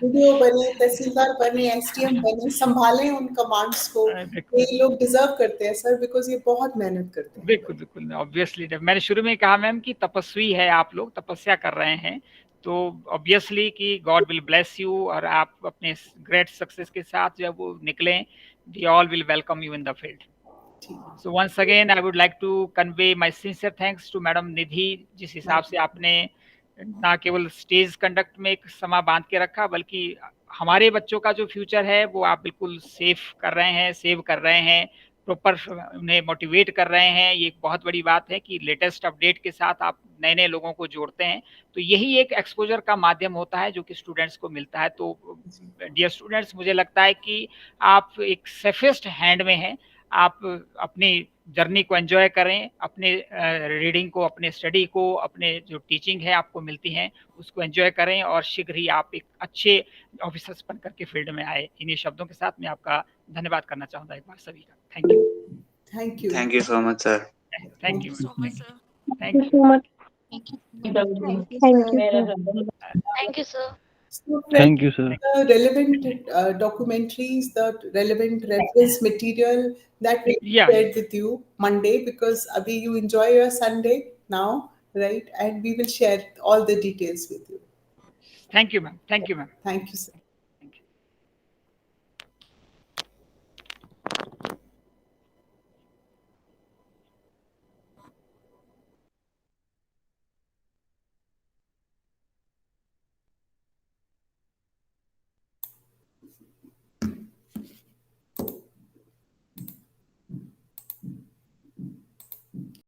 Speaker 1: वीडियो बने, तहसीलदार बने, एसडीएम बने, संभालें उन कमांड्स को. ये लोग डिजर्व करते हैं सर, बिकॉज ये बहुत मेहनत करते हैं.
Speaker 2: बिल्कुल ऑब्वियसली. मैंने शुरू में कहा मैम कि तपस्वी है आप लोग, तपस्या कर रहे हैं, तो ऑब्वियसली कि गॉड विल ब्लेस यू और आप अपने ग्रेट सक्सेस के साथ जब वो निकलें, we all will welcome you in the field. So once again I would like to convey my sincere thanks to madam Nidhi, जिस हिसाब से आपने ना केवल स्टेज कंडक्ट में एक समा बांध के रखा, बल्कि हमारे बच्चों का जो फ्यूचर है वो आप बिल्कुल सेव कर रहे हैं, सेव कर रहे हैं, प्रॉपर उन्हें मोटिवेट कर रहे हैं. ये एक बहुत बड़ी बात है कि लेटेस्ट अपडेट के साथ आप नए नए लोगों को जोड़ते हैं, तो यही एक एक्सपोजर का माध्यम होता है जो कि स्टूडेंट्स को मिलता है. तो डियर स्टूडेंट्स, मुझे लगता है कि आप एक सेफेस्ट हैंड में हैं. आप अपनी जर्नी को एंजॉय करें, अपने रीडिंग को, अपने स्टडी को, अपने जो टीचिंग है आपको मिलती हैं उसको एंजॉय करें, और शीघ्र ही आप एक अच्छे ऑफिसर्स बन करके फील्ड में आए. इन्हीं शब्दों के साथ मैं आपका धन्यवाद करना चाहूँगा एक बार सभी का.
Speaker 6: Thank you so much sir.
Speaker 2: Thank you
Speaker 9: so much sir.
Speaker 2: Thank you.
Speaker 10: Thank you, sir.
Speaker 1: So
Speaker 8: Thank you, sir.
Speaker 1: The relevant documentaries, the relevant reference material that we shared with you Monday, because abhi you enjoy your Sunday now, right? And we will share all the details with you.
Speaker 2: Thank you, ma'am. Thank you, ma'am.
Speaker 1: Thank you, sir.